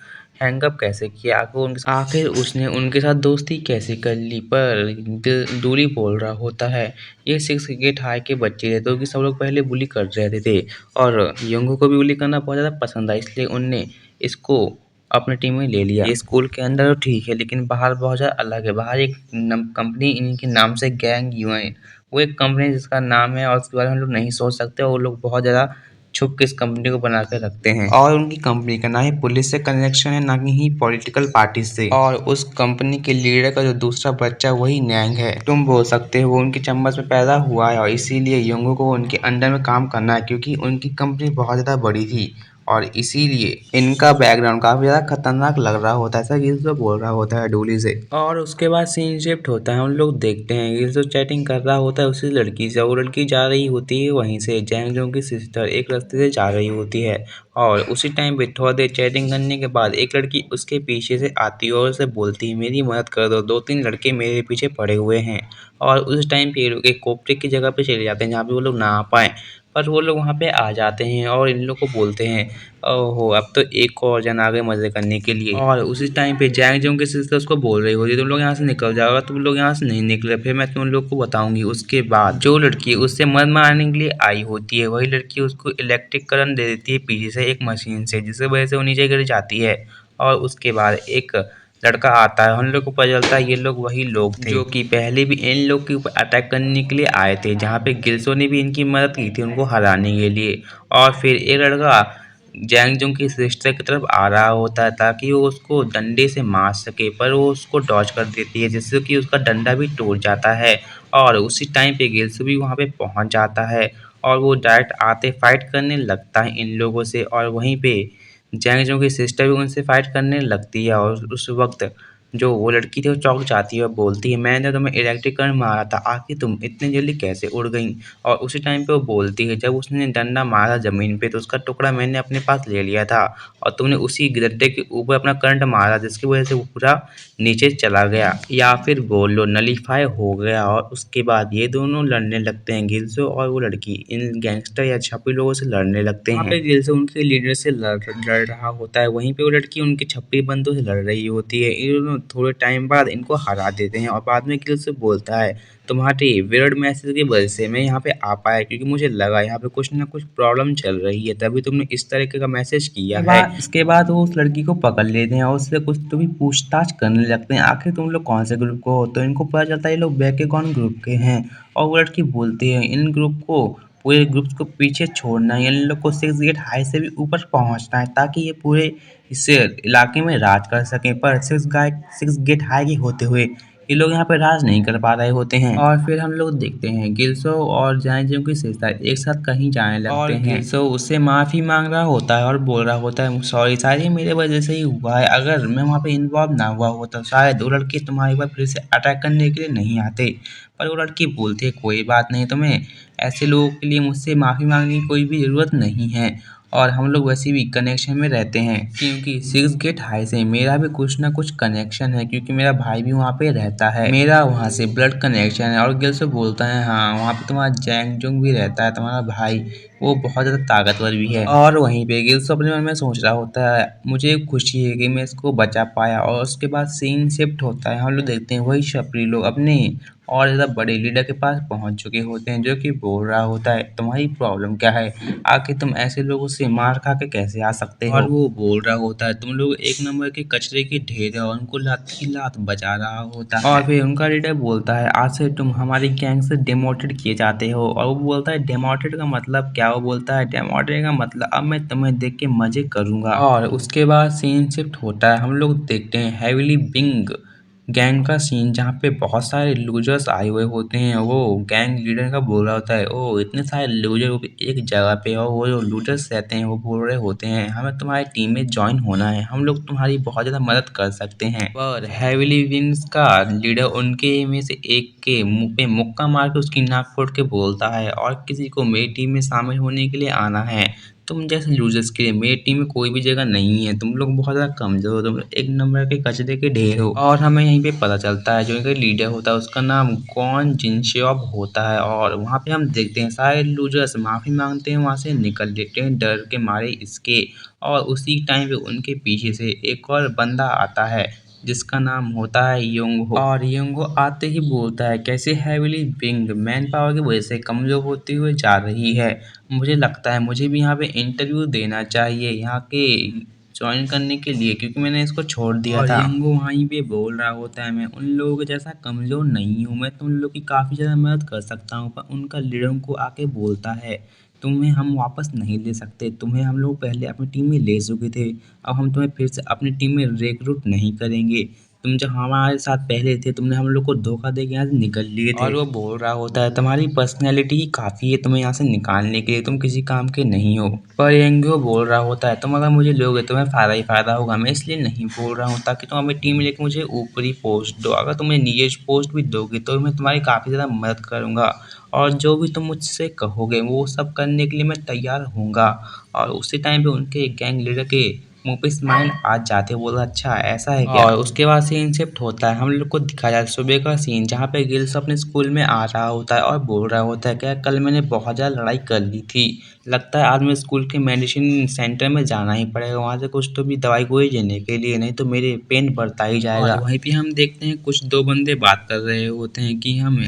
हैंगअप कैसे किया, आखिर उसने उनके साथ दोस्ती कैसे कर ली। पर डोली बोल रहा होता है ये 6 गेट हाई के बच्चे थे तो कि सब लोग पहले बुली कर रहे थे और यंगो को भी बुली करना बहुत ज़्यादा पसंद है, इसलिए उनने इसको अपनी टीम में ले लिया। ये स्कूल के अंदर तो ठीक है लेकिन बाहर बहुत ज़्यादा अलग है। बाहर एक कंपनी इनके नाम से गैंग यूएन, वो एक कंपनी जिसका नाम है और उसके बारे में हम लोग नहीं सोच सकते और वो लोग बहुत ज़्यादा छुप के इस कंपनी को बना कर रखते हैं और उनकी कंपनी का ना ही पुलिस से कनेक्शन है ना ही पॉलिटिकल पार्टी से। और उस कंपनी के लीडर का जो दूसरा बच्चा वही नैंग है, तुम बोल सकते हो वो उनकी चम्मच में पैदा हुआ है और इसीलिए योंगो को उनके अंडर में काम करना है क्योंकि उनकी कंपनी बहुत ज़्यादा बड़ी थी और इसीलिए इनका बैकग्राउंड काफी ज्यादा खतरनाक लग रहा होता है, ऐसा गिल्सो बोल रहा होता है डोली से। और उसके बाद सीन शिफ्ट होता है, हम लोग देखते हैं गिल्सो चैटिंग कर रहा होता है उसी लड़की से, वो लड़की जा रही होती है वहीं से, जैंग जोंग की सिस्टर एक रास्ते से जा रही होती है और उसी टाइम पे थोड़ा देर चैटिंग करने के बाद एक लड़की उसके पीछे से आती है और उसे बोलती है मेरी मदद कर दो, 2-3 लड़के मेरे पीछे पड़े हुए हैं। और उस टाइम पे ये लोग एक कोपरेक की जगह पे चले जाते हैं जहाँ पे वो लोग ना आ पाए, पर वो लोग वहाँ पे आ जाते हैं और इन लोग को बोलते हैं ओहो अब तो एक और जन आ गए मजे करने के लिए। और उसी टाइम पे जैंग जोंग की सिस्टर उसको बोल रही होती है तुम लोग यहाँ से निकल जाओगे, तुम लोग यहाँ से नहीं निकले फिर मैं तुम लोग को बताऊंगी। उसके बाद जो लड़की उससे मर मारने के लिए आई होती है वही लड़की उसको इलेक्ट्रिक करंट दे देती है पीछे से एक मशीन से, जिसकी वजह से वो नीचे गिर जाती है। और उसके बाद एक लड़का आता है, हम लोग को पता चलता है ये लोग वही लोग थे जो कि पहले भी इन लोग के ऊपर अटैक करने के लिए आए थे, जहाँ पे गिल्सो ने भी इनकी मदद की थी उनको हराने के लिए। और फिर एक लड़का जैंग जोंग की सिस्टर की तरफ आ रहा होता है ताकि वो उसको डंडे से मार सके, पर वो उसको डॉज कर देती है जिससे कि उसका डंडा भी टूट जाता है। और उसी टाइम पे गिल्सो भी वहाँ पे पहुँच जाता है और वो डायरेक्ट आते फाइट करने लगता है इन लोगों से और वहीं पे जैंग जोंग की सिस्टर भी उनसे फाइट करने लगती है। और उस वक्त जो वो लड़की थी वो चौंक जाती है और बोलती है, मैंने तुम्हें इलेक्ट्रिक करंट मारा था, आखिर तुम इतनी जल्दी कैसे उड़ गई? और उसी टाइम पे वो बोलती है, जब उसने डंडा मारा ज़मीन पे तो उसका टुकड़ा मैंने अपने पास ले लिया था और तुमने उसी गड्ढे के ऊपर अपना करंट मारा जिसकी वजह से वो पूरा नीचे चला गया, या फिर बोल लो नलीफाई हो गया। और उसके बाद ये दोनों लड़ने लगते हैं, गिल्सो और वो लड़की इन गैंगस्टर या छपरी लोगों से लड़ने लगते हैं। वहाँ पे गिल्सो उनके लीडर से लड़ रहा होता है, वहीं पे वो लड़की उनके छपरी बंदों से लड़ रही होती है। इन दोनों थोड़े टाइम बाद इनको हरा देते हैं और बाद में गिल्सो बोलता है, तुम्हारे वियर्ड मैसेज की वजह से मैं यहाँ पे आ पाया, क्योंकि मुझे लगा यहाँ पे कुछ ना कुछ प्रॉब्लम चल रही है, तभी तुमने इस तरीके का मैसेज किया है। इसके बाद वो उस लड़की को पकड़ लेते हैं और उससे कुछ तो भी पूछताछ करने लगते हैं, आखिर तुम लोग कौन से ग्रुप को हो? तो इनको पता चलता है ये लोग बैकेगॉन ग्रुप के हैं। और वो लड़की बोलती है, इन ग्रुप को पूरे ग्रुप्स को पीछे छोड़ना है, इन लोग को 6 गेट हाई से भी ऊपर पहुंचना है ताकि ये पूरे इस इलाके में राज कर सकें। पर 6 गेट हाई के होते हुए ये लोग यहाँ पे राज नहीं कर पा रहे होते हैं। और फिर हम लोग देखते हैं गिल्सो और जाइंजो की सिस्टर एक साथ कहीं जाने लगते हैं। गिल्सो उससे माफी मांग रहा होता है और बोल रहा होता है, सॉरी सारी ये मेरे वजह से ही हुआ है, अगर मैं वहाँ पे इन्वॉल्व ना हुआ होता शायद वो लड़के तुम्हारे ऊपर फिर से अटैक करने के लिए नहीं आते। पर वो लड़की बोलती है, कोई बात नहीं, तुम्हें ऐसे लोगों के लिए मुझसे माफी मांगने की कोई भी जरूरत नहीं है और हम लोग वैसे भी कनेक्शन में रहते हैं, क्योंकि 6 गेट हाई से मेरा भी कुछ ना कुछ कनेक्शन है, क्योंकि मेरा भाई भी वहाँ पे रहता है, मेरा वहाँ से ब्लड कनेक्शन है। और गिल से बोलता है, हाँ वहाँ पे तुम्हारा जैंग जुंग भी रहता है, तुम्हारा भाई, वो बहुत ज़्यादा ताकतवर भी है। और वहीं पे गिल्स अपने मन में सोच रहा होता है, मुझे खुशी है कि मैं इसको बचा पाया। और उसके बाद सीन शिफ्ट होता है, हम लोग देखते हैं वही छपरी लोग अपने और ज़्यादा बड़े लीडर के पास पहुंच चुके होते हैं, जो कि बोल रहा होता है, तुम्हारी प्रॉब्लम क्या है, आखिर तुम ऐसे लोगों से मार खा के कैसे आ सकते हो? और वो बोल रहा होता है, तुम लोग एक नंबर के कचरे के ढेर हो, और उनको लात की लात बजा रहा होता है। और फिर उनका लीडर बोलता है, आज से तुम हमारी गैंग से डिमोटेड किए जाते हो। और वो बोलता है, डिमोटेड का मतलब क्या? वो बोलता है, डिमोटेड का मतलब अब मैं तुम्हें देख के मजे करूंगा। और उसके बाद सीन शिफ्ट होता है, हम लोग देखते हैं हैविली बिंग गैंग का सीन, जहाँ पे बहुत सारे लूजर्स आए हुए होते हैं। वो गैंग लीडर का बोल रहा होता है, ओ इतने सारे लूजर एक जगह पे, और वो जो लूजर्स रहते हैं वो बोल रहे होते हैं, हमें तुम्हारी टीम में ज्वाइन होना है, हम लोग तुम्हारी बहुत ज़्यादा मदद कर सकते हैं। पर हैविली विंग्स का लीडर उनके में से एक के मुंह पे मुक्का मार के उसकी नाक फोड़ के बोलता है, और किसी को मेरी टीम में शामिल होने के लिए आना है, तुम जैसे लूजर्स के लिए मेरी टीम में कोई भी जगह नहीं है, तुम लोग बहुत ज़्यादा कमज़ोर हो, तुम एक नंबर के कचरे के ढेर हो। और हमें यहीं पे पता चलता है जो इनका लीडर होता है उसका नाम कौन जिनश्योब होता है। और वहाँ पे हम देखते हैं सारे लूजर्स माफ़ी मांगते हैं, वहाँ से निकल लेते हैं डर के मारे इसके। और उसी टाइम पे उनके पीछे से एक और बंदा आता है जिसका नाम होता है योंगहो। और योंगहो आते ही बोलता है, कैसे हैविली विंग मैन पावर की वजह से कमज़ोर होती हुई जा रही है, मुझे लगता है मुझे भी यहाँ पे इंटरव्यू देना चाहिए यहाँ के ज्वाइन करने के लिए, क्योंकि मैंने इसको छोड़ दिया था। और यंगो वहीं पे बोल रहा होता है, मैं उन लोगों के जैसा कमज़ोर नहीं हूँ, मैं तुम लोग की काफ़ी ज़्यादा मदद कर सकता हूँ। पर उनका लीडर उनको आके बोलता है, तुम्हें हम वापस नहीं ले सकते, तुम्हें हम लोग पहले अपनी टीम में ले चुके थे, अब हम तुम्हें फिर से अपनी टीम में रिक्रूट नहीं करेंगे, तुम जब हमारे साथ पहले थे तुमने हम लोग को धोखा दे के यहाँ से निकल लिए थे। और वो बोल रहा होता है, तुम्हारी पर्सनैलिटी ही काफ़ी है तुम्हें यहाँ से निकालने के लिए, तुम किसी काम के नहीं हो। पर येंगो बोल रहा होता है, तुम अगर मुझे लोगे तुम्हें फ़ायदा ही फ़ायदा होगा, मैं इसलिए नहीं बोल रहा हूँ ताकि तुम अपनी टीम में लेके मुझे ऊपरी पोस्ट दो, अगर तुम मुझे नीचे पोस्ट भी दोगे तो मैं तुम्हारी काफ़ी ज़्यादा मदद करूँगा, और जो भी तुम मुझसे कहोगे वो सब करने के लिए मैं तैयार हूँगा। और उसी टाइम पे उनके गैंग लीडर के मुंह पे स्माइल आ जाते, बोला अच्छा ऐसा है क्या। और उसके बाद सीन शिफ्ट होता है, हम लोग को दिखाया जाता है सुबह का सीन, जहाँ पे गिल्स अपने स्कूल में आ रहा होता है और बोल रहा होता है, क्या कल मैंने बहुत ज़्यादा लड़ाई कर ली थी, लगता है आज मैं स्कूल के मेडिसिन सेंटर में जाना ही पड़ेगा, वहाँ से कुछ तो भी दवाई गोली लेने के लिए, नहीं तो मेरे पेन बढ़ता ही जाएगा। और वहीं पे हम देखते हैं कुछ दो बंदे बात कर रहे होते हैं कि हम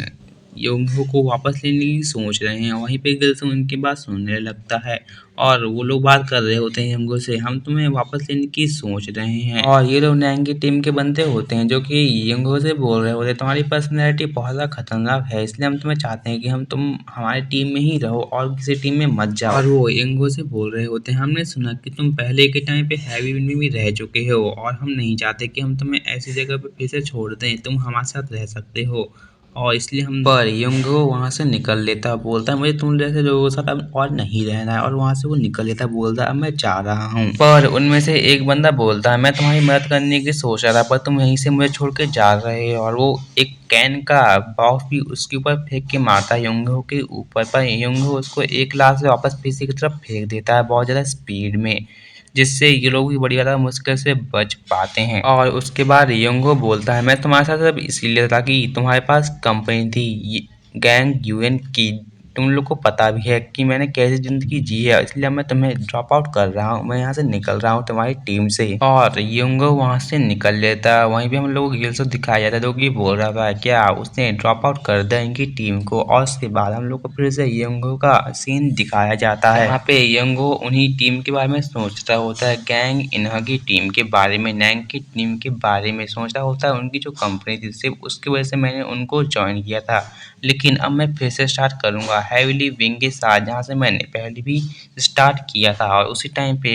योंगहो को वापस लेने की सोच रहे हैं, वहीं पे गिल्स उनकी बात सुनने लगता है और वो लोग बात कर रहे होते हैं योंगहो से, हम तुम्हें वापस लेने की सोच रहे हैं। और ये लोग नैंग की टीम के बंदे होते हैं जो कि योंगहो से बोल रहे होते हैं, तुम्हारी पर्सनैलिटी बहुत ज़्यादा खतरनाक है, इसलिए हम तुम्हें चाहते हैं कि तुम हमारी टीम में ही रहो और किसी टीम में मत जाओ। और वो योंगहो से बोल रहे होते हैं, हमने सुना कि तुम पहले के टाइम पे हैवी विंड में भी रह चुके हो और हम नहीं चाहते कि हम तुम्हें ऐसी जगह पे फिर से छोड़ दें, तुम हमारे साथ रह सकते हो। और इसलिए हम पर यंगो वहाँ से निकल लेता, बोलता है मुझे तुम जैसे लोगों के साथ अब और नहीं रहना है, और वहाँ से वो निकल लेता, बोलता है अब मैं जा रहा हूँ। पर उनमें से एक बंदा बोलता है मैं तुम्हारी मदद करने की सोच रहा था, पर तुम यहीं से मुझे छोड़ के जा रहे हो, और वो एक कैन का बॉक्स भी उसके ऊपर फेंक के मारता है यंगो के ऊपर, पर यंगो उसको एक लाख से वापस पीछे की तरफ फेंक देता है बहुत ज़्यादा स्पीड में, जिससे ये लोग भी बड़ी ज़्यादा मुश्किल से बच पाते हैं। और उसके बाद यंगो बोलता है मैं तुम्हारे साथ सिर्फ इसलिए था कि तुम्हारे पास कंपनी थी गैंग यूएन की, तुम लोग को पता भी है कि मैंने कैसी ज़िंदगी जी है, इसलिए मैं तुम्हें ड्रॉप आउट कर रहा हूँ, मैं यहाँ से निकल रहा हूँ तुम्हारी टीम से। और यंगो वहाँ से निकल लेता है। वहीं पे हम लोग को गिल्सो दिखाया जाता है जो कि बोल रहा था क्या उसने ड्रॉप आउट कर दिया इनकी टीम को, और उसके बाद हम लोग को फिर से यंगो का सीन दिखाया जाता है। यहाँ पे यंगो उन्हीं टीम के बारे में सोच रहा होता है, गैंग इन्हा की टीम के बारे में, नैंग की टीम के बारे में सोच रहा होता है। उनकी जो कंपनी थी सिर्फ उसकी वजह से मैंने उनको ज्वाइन किया था, लेकिन अब मैं फिर से स्टार्ट करूँगा हेविली विंग के साथ जहाँ से मैंने पहले भी स्टार्ट किया था। और उसी टाइम पे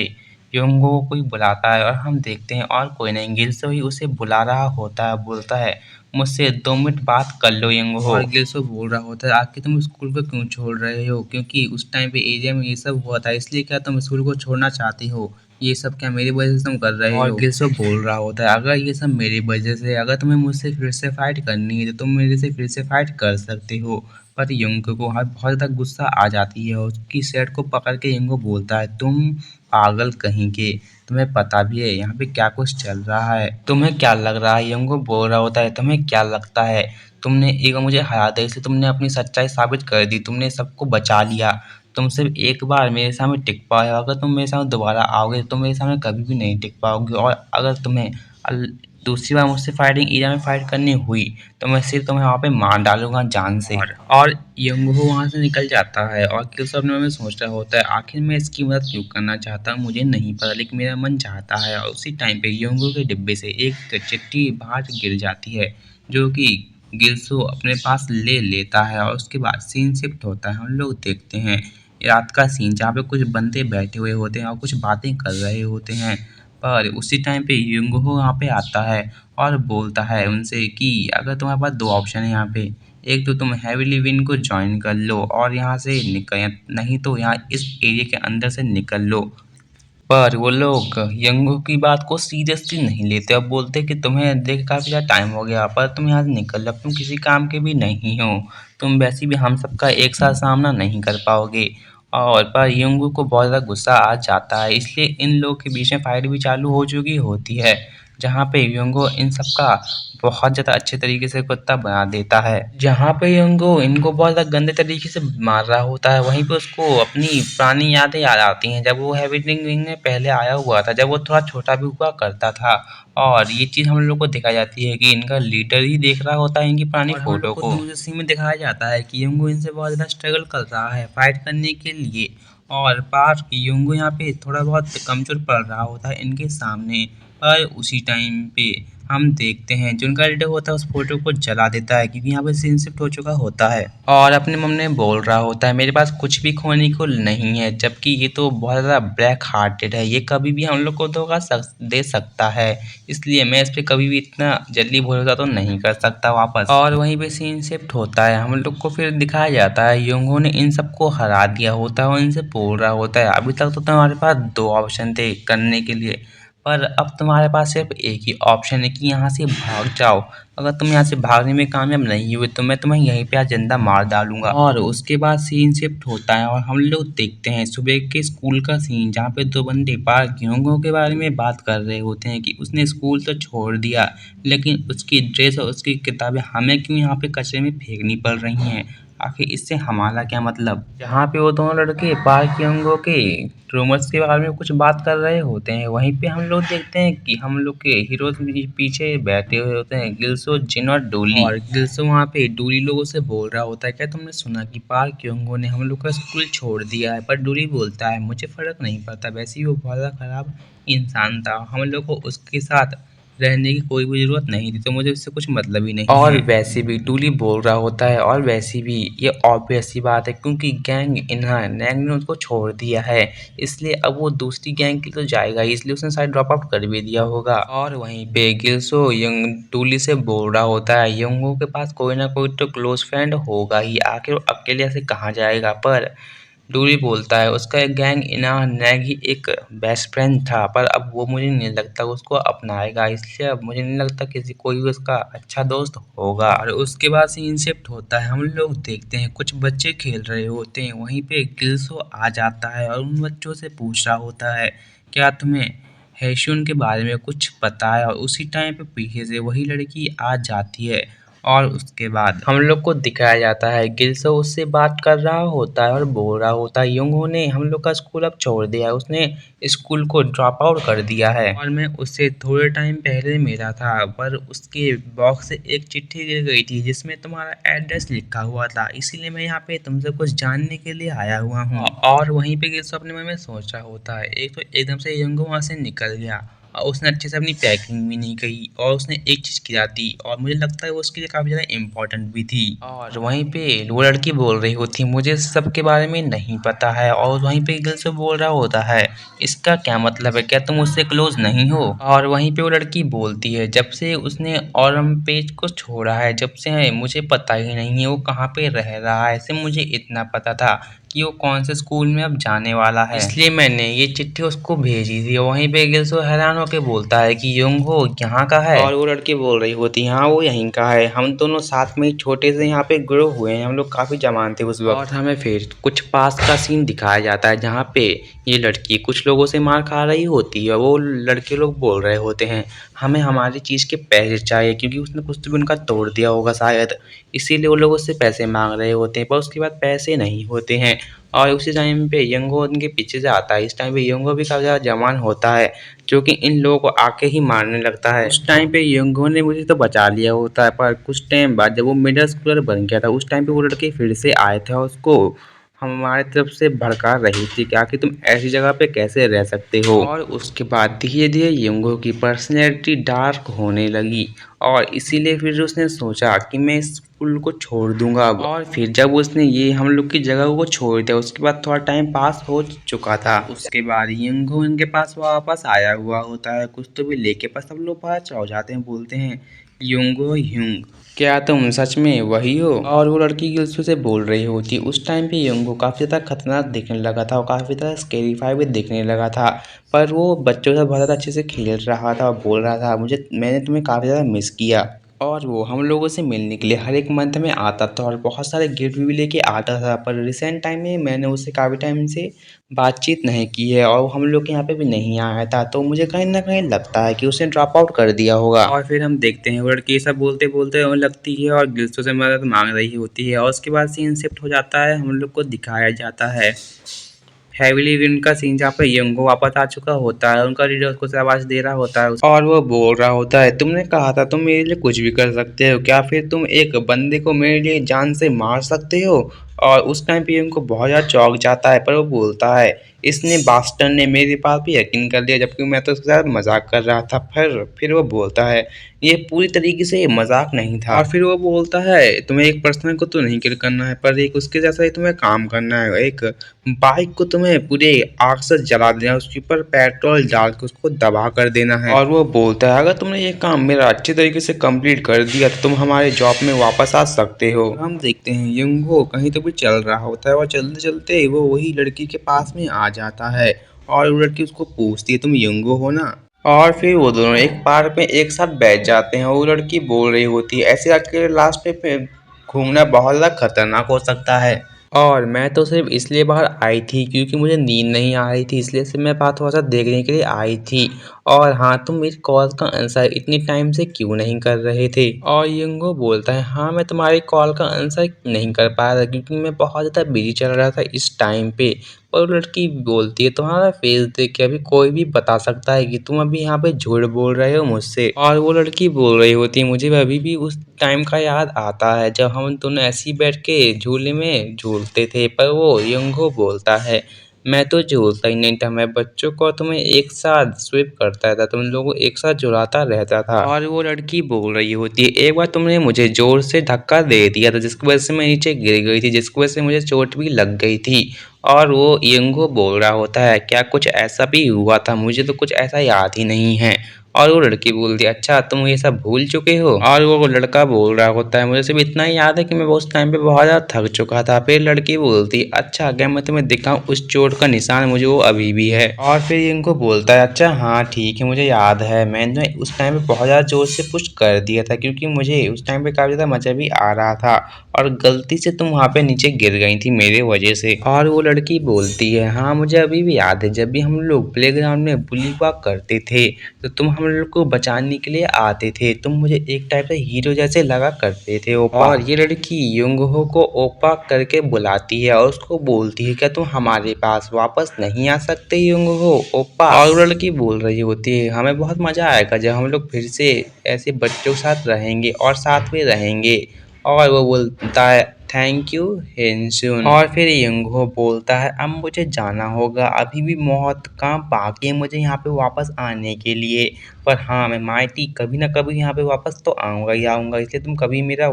योंगो को कोई बुलाता है और हम देखते हैं और कोई नहीं गिल्सो ही उसे बुला रहा होता है, बोलता है मुझसे 2 मिनट बात कर लो यंगो। और गिल्सो बोल रहा होता है आखिर तुम स्कूल को क्यों छोड़ रहे हो, क्योंकि उस टाइम पे एरिया में ये सब हुआ था, इसलिए क्या तुम स्कूल को छोड़ना चाहती हो, ये सब क्या मेरी वजह से तुम कर रहे हो। और गिल्सो बोल रहा होता है अगर ये सब मेरी वजह से, अगर तुम्हें मुझसे फिर से फाइट करनी है तो तुम मेरे से फिर से फाइट कर सकते हो। पर यंगो को बहुत ज़्यादा गुस्सा आ जाती है, उसकी शर्ट को पकड़ के यंगो बोलता है तुम पागल कहीं के, तुम्हें पता भी है यहाँ पे क्या कुछ चल रहा है, तुम्हें क्या लग रहा है। यंगो बोल रहा होता है तुम्हें क्या लगता है, तुमने एक बार मुझे हरा दिया इसलिए तुमने अपनी सच्चाई साबित कर दी, तुमने सबको बचा लिया, तुम सिर्फ एक बार मेरे सामने टिक पाए, अगर तुम मेरे सामने दोबारा आओगे तो तुम मेरे सामने कभी भी नहीं टिक पाओगे, और अगर तुम्हें दूसरी बार मुझसे फाइटिंग एरिया में फाइट करनी हुई तो मैं सिर्फ तुम्हें वहाँ पे मार डालूंगा जान से। और यंगो वहाँ से निकल जाता है और किल्सो अपने मन में सोच रहा होता है आखिर मैं इसकी मदद क्यों करना चाहता हूँ मुझे नहीं पता, लेकिन मेरा मन चाहता है। और उसी टाइम पे यंगो के डिब्बे से एक चिट्ठी बाहर गिर जाती है जो कि गिल्सो अपने पास ले लेता है, और उसके बाद सीन शिफ्ट होता है। हम लोग देखते हैं रात का सीन जहाँ पे कुछ बंदे बैठे हुए होते हैं और कुछ बातें कर रहे होते हैं, पर उसी टाइम पे युंगहो वहाँ पे आता है और बोलता है उनसे कि अगर तुम्हारे पास 2 ऑप्शन है यहाँ पे, एक तो तुम हेविली विन को जॉइन कर लो और यहाँ से निकल, नहीं तो यहाँ इस एरिया के अंदर से निकल लो। पर वो लोग यंगो की बात को सीरियसली नहीं लेते और बोलते कि तुम्हें देख काफ़ी ज़्यादा टाइम हो गया, पर तुम यहाँ से निकल लो, अब तुम किसी काम के भी नहीं हो, तुम वैसे भी हम सबका एक साथ सामना नहीं कर पाओगे। और पर यंगो को बहुत ज़्यादा गुस्सा आ जाता है, इसलिए इन लोग के बीच में फाइट भी चालू हो चुकी होती है, जहाँ पे यंगो इन सबका बहुत ज़्यादा अच्छे तरीके से कुत्ता बना देता है। जहाँ पे यंगो इनको बहुत ज़्यादा गंदे तरीके से मार रहा होता है, वहीं पे उसको अपनी पुरानी यादें याद आती हैं जब वो हैबिटिंग विंग में पहले आया हुआ था, जब वो थोड़ा छोटा भी हुआ करता था। और ये चीज़ हम लोग को दिखाई जाती है कि इनका लीडर ही देख रहा होता है इनकी पुरानी फोटो को। दूसरे सीन में दिखाया जाता है कि यंगो इनसे बहुत ज़्यादा स्ट्रगल कर रहा है फाइट करने के लिए, और पास यंगो यहाँ पे थोड़ा बहुत कमज़ोर पड़ रहा होता है इनके सामने। पर उसी टाइम पे हम देखते हैं जो उनका लीडर होता है उस फोटो को जला देता है, क्योंकि यहाँ पे सीन शिफ्ट हो चुका होता है, और अपने मन में बोल रहा होता है मेरे पास कुछ भी खोने को नहीं है, जबकि ये तो बहुत ज़्यादा ब्लैक हार्टेड है, ये कभी भी हम लोग को धोखा दे सकता है, इसलिए मैं इस पर कभी भी इतना जल्दी भरोसा तो नहीं कर सकता वापस। और वहीं पे सीन शिफ्ट होता है, हम लोग को फिर दिखाया जाता है योंगो ने इन सबको हरा दिया होता है और इनसे बोल रहा होता है अभी तक तो तुम्हारे पास 2 ऑप्शन थे करने के लिए, पर अब तुम्हारे पास सिर्फ एक ही ऑप्शन है कि यहाँ से भाग जाओ, अगर तुम यहाँ से भागने में कामयाब नहीं हुए तो मैं तुम्हें यहीं पे आज जिंदा मार डालूंगा। और उसके बाद सीन शिफ्ट होता है और हम लोग देखते हैं सुबह के स्कूल का सीन, जहाँ पे 2 बंदे पार्क योंगो के बारे में बात कर रहे होते हैं कि उसने स्कूल तो छोड़ दिया, लेकिन उसकी ड्रेस और उसकी किताबें हमें क्यों यहाँ पे कचरे में फेंकनी पड़ रही हैं, आखिर इससे हमारा क्या मतलब। जहाँ पे वो दोनों लड़के पार्क यंगो के रूमर्स के बारे में कुछ बात कर रहे होते हैं, वहीं पे हम लोग देखते हैं कि हम लोग के हीरोज पीछे बैठे हुए होते हैं गिल्सो, जिन और डोली। और गिल्सो वहाँ पे डोली लोगों से बोल रहा होता है क्या तुमने सुना कि पार्क यंगो ने हम लोग का स्कूल छोड़ दिया है, पर डोली बोलता है मुझे फर्क नहीं पड़ता, वैसे ही वो बहुत ज़्यादा खराब इंसान था, हम लोग को उसके साथ रहने की कोई भी ज़रूरत नहीं थी, तो मुझे उससे कुछ मतलब ही नहीं और है। वैसे भी टूली बोल रहा होता है और वैसे भी ये ऑब्वियस सी बात है क्योंकि गैंग इन्हा नैंग ने उसको छोड़ दिया है, इसलिए अब वो दूसरी गैंग के लिए तो जाएगा ही, इसलिए उसने शायद ड्रॉप आउट कर भी दिया होगा। और वहीं पे गिल्सो यंग टूली से बोल रहा होता है यंगो के पास कोई ना कोई तो क्लोज फ्रेंड होगा ही, आखिर वो अकेले ऐसे कहाँ जाएगा। पर डूरी बोलता है उसका एक गैंग इना नैग ही एक बेस्ट फ्रेंड था, पर अब वो मुझे नहीं लगता उसको अपनाएगा, इसलिए अब मुझे नहीं लगता किसी कोई भी उसका अच्छा दोस्त होगा। और उसके बाद सीन शिफ्ट होता है, हम लोग देखते हैं कुछ बच्चे खेल रहे होते हैं, वहीं पे गिल्सो आ जाता है और उन बच्चों से पूछ रहा होता है क्या तुम्हें हैशुन के बारे में कुछ पता है। और उसी टाइम पे पीछे से वही लड़की आ जाती है और उसके बाद हम लोग को दिखाया जाता है गिल्सो उससे बात कर रहा होता है और बोल रहा होता है युंगो ने हम लोग का स्कूल अब छोड़ दिया है, उसने स्कूल को ड्रॉप आउट कर दिया है और मैं उससे थोड़े टाइम पहले मिला था, पर उसके बॉक्स से एक चिट्ठी गिर गई थी जिसमें तुम्हारा एड्रेस लिखा हुआ था, इसीलिए मैं यहाँ पे तुमसे कुछ जानने के लिए आया हुआ हूँ। और वहीं पे गिल्सो अपने मन में सोच रहा होता है एक तो एकदम से युंगो वहाँ से निकल गया और उसने अच्छे से अपनी पैकिंग भी नहीं की और उसने एक चीज़ किया थी और मुझे लगता है वो उसके लिए काफ़ी ज़्यादा इम्पोर्टेंट भी थी। और वहीं पे वो लड़की बोल रही होती मुझे सब के बारे में नहीं पता है और वहीं पे दिल से बोल रहा होता है इसका क्या मतलब है, क्या तुम उससे क्लोज नहीं हो। और वहीं पे वो लड़की बोलती है जब से उसने औरम पेज को छोड़ा है जब से है मुझे पता ही नहीं है वो कहाँ पे रह रहा है, सिर्फ मुझे इतना पता था कि वो कौन से स्कूल में अब जाने वाला है, इसलिए मैंने ये चिट्ठी उसको भेजी थी। वहीं पे गिल्सो हैरान होकर बोलता है कि युंगहो यहाँ का है और वो लड़की बोल रही होती है हाँ वो यहीं का है, हम दोनों साथ में छोटे से यहाँ पे ग्रो हुए हैं, हम लोग काफ़ी जवान थे उस वक्त। और हमें फिर कुछ पास का सीन दिखाया जाता है जहाँ पे ये लड़की कुछ लोगों से मार खा रही होती है, वो लड़के लोग बोल रहे होते हैं हमें हमारी चीज़ के पैसे चाहिए क्योंकि उसने कुछ तो भी उनका तोड़ दिया होगा शायद, इसीलिए वो लोग उससे पैसे मांग रहे होते हैं, पर उसके बाद पैसे नहीं होते हैं। और उसी टाइम पे यंगो उनके पीछे से आता है, इस टाइम पे यंगो भी काफ़ी ज़्यादा जवान होता है जो कि इन लोगों को आके ही मारने लगता है। उस टाइम पे यंगो ने मुझे तो बचा लिया होता है, पर कुछ टाइम बाद जब वो मिडिल स्कूलर बन गया था उस टाइम पे वो लड़के फिर से आए थे और उसको हमारे तरफ से भड़का रही थी कि आखिर तुम ऐसी जगह पे कैसे रह सकते हो। और उसके बाद धीरे धीरे यंगो की पर्सनैलिटी डार्क होने लगी और इसीलिए फिर उसने सोचा कि मैं इस स्कूल को छोड़ दूंगा अब। और फिर जब उसने ये हम लोग की जगह को छोड़ दिया उसके बाद थोड़ा टाइम पास हो चुका था, उसके बाद यंगो इनके पास वापस आया हुआ होता है कुछ तो भी लेके, पास सब लोग पास हो जाते हैं, बोलते हैं युंगो युंग क्या तुम सच में वही हो। और वो लड़की गिल्सो से बोल रही होती, उस टाइम पे यंगो काफ़ी ज़्यादा खतरनाक दिखने लगा था और काफ़ी ज़्यादा स्केरीफाई भी दिखने लगा था, पर वो बच्चों से बहुत ज़्यादा अच्छे से खेल रहा था और बोल रहा था मैंने तुम्हें काफ़ी ज़्यादा मिस किया। और वो हम लोगों से मिलने के लिए हर एक मंथ में आता था और बहुत सारे गिफ्ट भी लेके आता था, पर रिसेंट टाइम में मैंने उससे काफ़ी टाइम से बातचीत नहीं की है और हम लोग के यहाँ पे भी नहीं आया था, तो मुझे कहीं ना कहीं लगता है कि उसने ड्रॉप आउट कर दिया होगा। और फिर हम देखते हैं वो लड़की सब बोलते बोलते लगती है और गिल्सो से मदद मांग रही होती है और उसके बाद सीन शिफ्ट हो जाता है, हम लोग को दिखाया जाता है हेविली विंड का सीन जहाँ पे यंगो वापस आ चुका होता है, उनका लीडर उसको शाबाश दे रहा होता है और वो बोल रहा होता है तुमने कहा था तुम मेरे लिए कुछ भी कर सकते हो, क्या फिर तुम एक बंदे को मेरे लिए जान से मार सकते हो। और उस टाइम पे उनको बहुत ज़्यादा चौंक जाता है, पर वो बोलता है इसने बास्टर ने मेरे पास भी यकीन कर लिया जबकि मैं तो उसके साथ मजाक कर रहा था। फिर वो बोलता है ये पूरी तरीके से मजाक नहीं था। और फिर वो बोलता है तुम्हें एक पर्सन को तो नहीं किल करना है, पर एक उसके जैसा ही तुम्हें काम करना है, एक बाइक को तुम्हें पूरे आग से जला देना है, उसके ऊपर पेट्रोल डाल के उसको दबा कर देना है। और वो बोलता है अगर तुमने ये काम मेरा अच्छे तरीके से कंप्लीट कर दिया तो तुम हमारे जॉब में वापस आ सकते हो। हम देखते हैं यंगो कहीं तो भी चल रहा होता है और चलते चलते वो वही लड़की के पास में आ जाता है और वो लड़की उसको पूछती है तुम यंगो हो ना। और फिर वो दोनों एक पार्क में एक साथ बैठ जाते हैं, वो लड़की बोल रही होती है ऐसे अकेले लास्ट पे घूमना बहुत ज़्यादा खतरनाक हो सकता है और मैं तो सिर्फ इसलिए बाहर आई थी क्योंकि मुझे नींद नहीं आ रही थी, इसलिए सिर्फ मैं बात थोड़ा सा देखने के लिए आई थी। और हाँ तुम मेरी कॉल का आंसर इतनी टाइम से क्यों नहीं कर रहे थे। और यंगो बोलता है हाँ मैं तुम्हारी कॉल का आंसर नहीं कर पाया था क्योंकि मैं बहुत ज़्यादा बिजी चल रहा था इस टाइम पे। और लड़की बोलती है तुम्हारा फेस देख के अभी कोई भी बता सकता है कि तुम अभी यहाँ पे झूठ बोल रहे हो मुझसे। और वो लड़की बोल रही होती है मुझे अभी भी उस टाइम का याद आता है जब हम दोनों ऐसे ही बैठ के झूले में झूलते थे। पर वो यंगो बोलता है मैं तो झूलता ही नहीं था, मैं बच्चों को तुम्हें एक साथ स्विप करता था, तुम लोगों को एक साथ झुलाता रहता था। और वो लड़की बोल रही होती है, एक बार तुमने मुझे जोर से धक्का दे दिया था जिसकी वजह से मैं नीचे गिर गई थी, जिसकी वजह से मुझे चोट भी लग गई थी। और वो यंगो बोल रहा होता है, क्या कुछ ऐसा भी हुआ था? मुझे तो कुछ ऐसा याद ही नहीं है। और वो लड़की बोलती है, अच्छा तुम ये सब भूल चुके हो? और वो लड़का बोल रहा होता है, मुझे सिर्फ इतना ही याद है कि मैं उस टाइम पे बहुत ज़्यादा थक चुका था। फिर लड़की बोलती है, अच्छा अगर मैं तुम्हें दिखाऊं उस चोट का निशान, मुझे वो अभी भी है। और फिर इनको बोलता है, अच्छा हाँ ठीक है, मुझे याद है, मैंने उस टाइम पे बहुत ज़्यादा जोर से पुश कर दिया था क्योंकि मुझे उस टाइम पे काफ़ी ज़्यादा मज़ा भी आ रहा था और गलती से तुम वहाँ पे नीचे गिर गई थी मेरे वजह से। और वो लड़की बोलती है, हाँ मुझे अभी भी याद है, जब भी हम लोग प्लेग्राउंड में बुली वॉक करते थे तो तुम हम लोग को बचाने के लिए आते थे, तुम मुझे एक टाइप से हीरो जैसे लगा करते थे ओपा। और ये लड़की युंगहो को ओपा करके बुलाती है और उसको बोलती है, क्या तुम हमारे पास वापस नहीं आ सकते युंगहो ओपा? और वो लड़की बोल रही होती है, हमें बहुत मजा आएगा जब हम लोग फिर से ऐसे बच्चों के साथ रहेंगे और साथ में रहेंगे। और वो बोलता है, थैंक यू हिनसुन। और फिर यंगहो बोलता है, अब मुझे जाना होगा, अभी भी बहुत काम बाकी है मुझे यहाँ पे वापस आने के लिए, पर हाँ मैं माइटी कभी ना कभी यहाँ पे वापस तो आऊँगा ही आऊँगा, इसलिए तुम कभी मेरा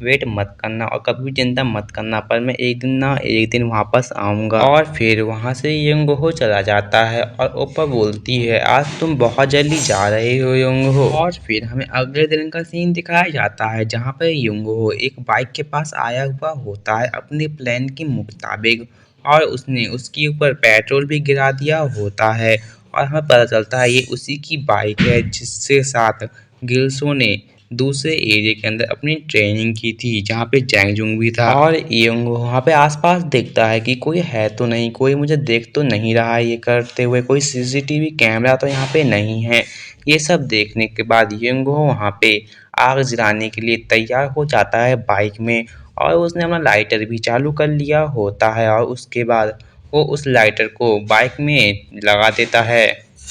वेट मत करना और कभी भी चिंता मत करना, पर मैं एक दिन ना एक दिन वापस आऊँगा। और फिर वहाँ से यंगहो चला जाता है और ओप्पा बोलती है, आज तुम बहुत जल्दी जा रहे हो यंगहो। और फिर हमें अगले दिन का सीन दिखाया जाता है जहाँ पे यंगहो एक बाइक के पास आया हुआ होता है अपने प्लान के मुताबिक, और उसने उसके ऊपर पेट्रोल भी गिरा दिया होता है और हमें पता चलता है ये उसी की बाइक है जिससे साथ गिल्सो ने दूसरे एरिया के अंदर अपनी ट्रेनिंग की थी जहाँ पे जैंगजुंग भी था। और यंग वहाँ पे आसपास देखता है कि कोई है तो नहीं, कोई मुझे देख तो नहीं रहा है ये करते हुए, कोई सीसीटीवी कैमरा तो यहाँ पे नहीं है। ये सब देखने के बाद यंगो वहाँ पे आग जलाने के लिए तैयार हो जाता है बाइक में, और उसने अपना लाइटर भी चालू कर लिया होता है और उसके बाद वो उस लाइटर को बाइक में लगा देता है।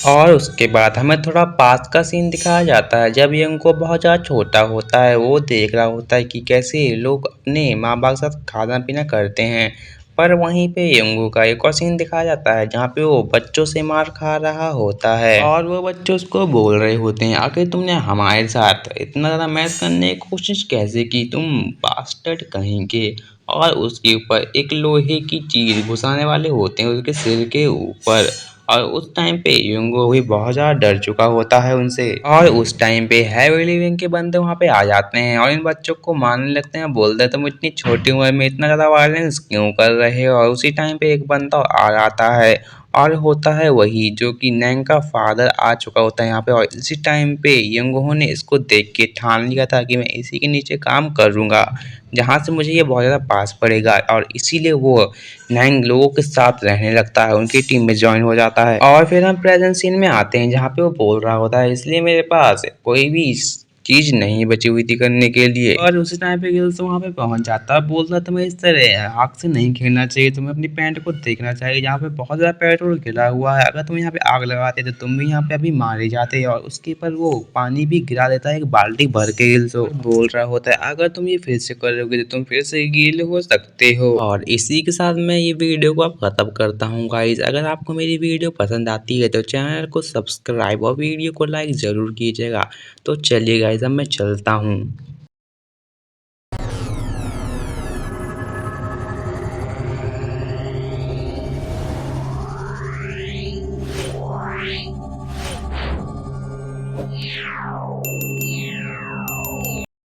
और उसके बाद हमें थोड़ा पास का सीन दिखाया जाता है जब यंग बहुत ज़्यादा छोटा होता है, वो देख रहा होता है कि कैसे लोग अपने माँ बाप के साथ खाना पीना करते हैं। पर वहीं पे यंगू का एक और सीन दिखाया जाता है जहाँ पे वो बच्चों से मार खा रहा होता है और वो बच्चे उसको बोल रहे होते हैं, आखिर तुमने हमारे साथ इतना ज़्यादा मैच करने की कोशिश कैसे की, तुम बास्टर्ड कहीं के। और उसके ऊपर एक लोहे की चीज घुसाने वाले होते हैं उसके सिर के ऊपर, और उस टाइम पे युंगो भी बहुत ज़्यादा डर चुका होता है उनसे। और उस टाइम पे हैवी लिविंग के बंदे वहाँ पे आ जाते हैं और इन बच्चों को मारने लगते हैं, बोलते हैं तुम इतनी छोटी उम्र में इतना ज़्यादा वायलेंस क्यों कर रहे हो। और उसी टाइम पे एक बंदा आ जाता है और होता है वही जो कि नैंग का फादर आ चुका होता है यहाँ पे, और इसी टाइम पे यंगहो ने इसको देख के ठान लिया था कि मैं इसी के नीचे काम करूँगा जहाँ से मुझे ये बहुत ज़्यादा पास पड़ेगा, और इसीलिए वो नैंग लोगों के साथ रहने लगता है, उनकी टीम में ज्वाइन हो जाता है। और फिर हम प्रेजेंट सीन में आते हैं जहाँ पे वो बोल रहा होता है, इसलिए मेरे पास कोई भी चीज नहीं बची हुई थी करने के लिए। और उसी टाइम पे गिल्स वहाँ पे पहुंच जाता है, बोलता है तुम्हें इस तरह आग से नहीं खेलना चाहिए, तुम्हें अपनी पैंट को देखना चाहिए जहाँ पे बहुत ज़्यादा पेट्रोल गिरा हुआ है, अगर तुम यहाँ पे आग लगाते तो तुम भी यहाँ पे अभी मारे जाते। और उसके ऊपर वो पानी भी गिरा देता है एक बाल्टी भर के, गिल्स बोल रहा होता है अगर तुम ये फिर से करोगे तो तुम फिर से गीले हो सकते हो। और इसी के साथ मैं ये वीडियो को अब खत्म करता हूँ गाइज। अगर आपको मेरी वीडियो पसंद आती है तो चैनल को सब्सक्राइब और वीडियो को लाइक ज़रूर कीजिएगा। तो चलिए गाइज अब मैं चलता हूँ।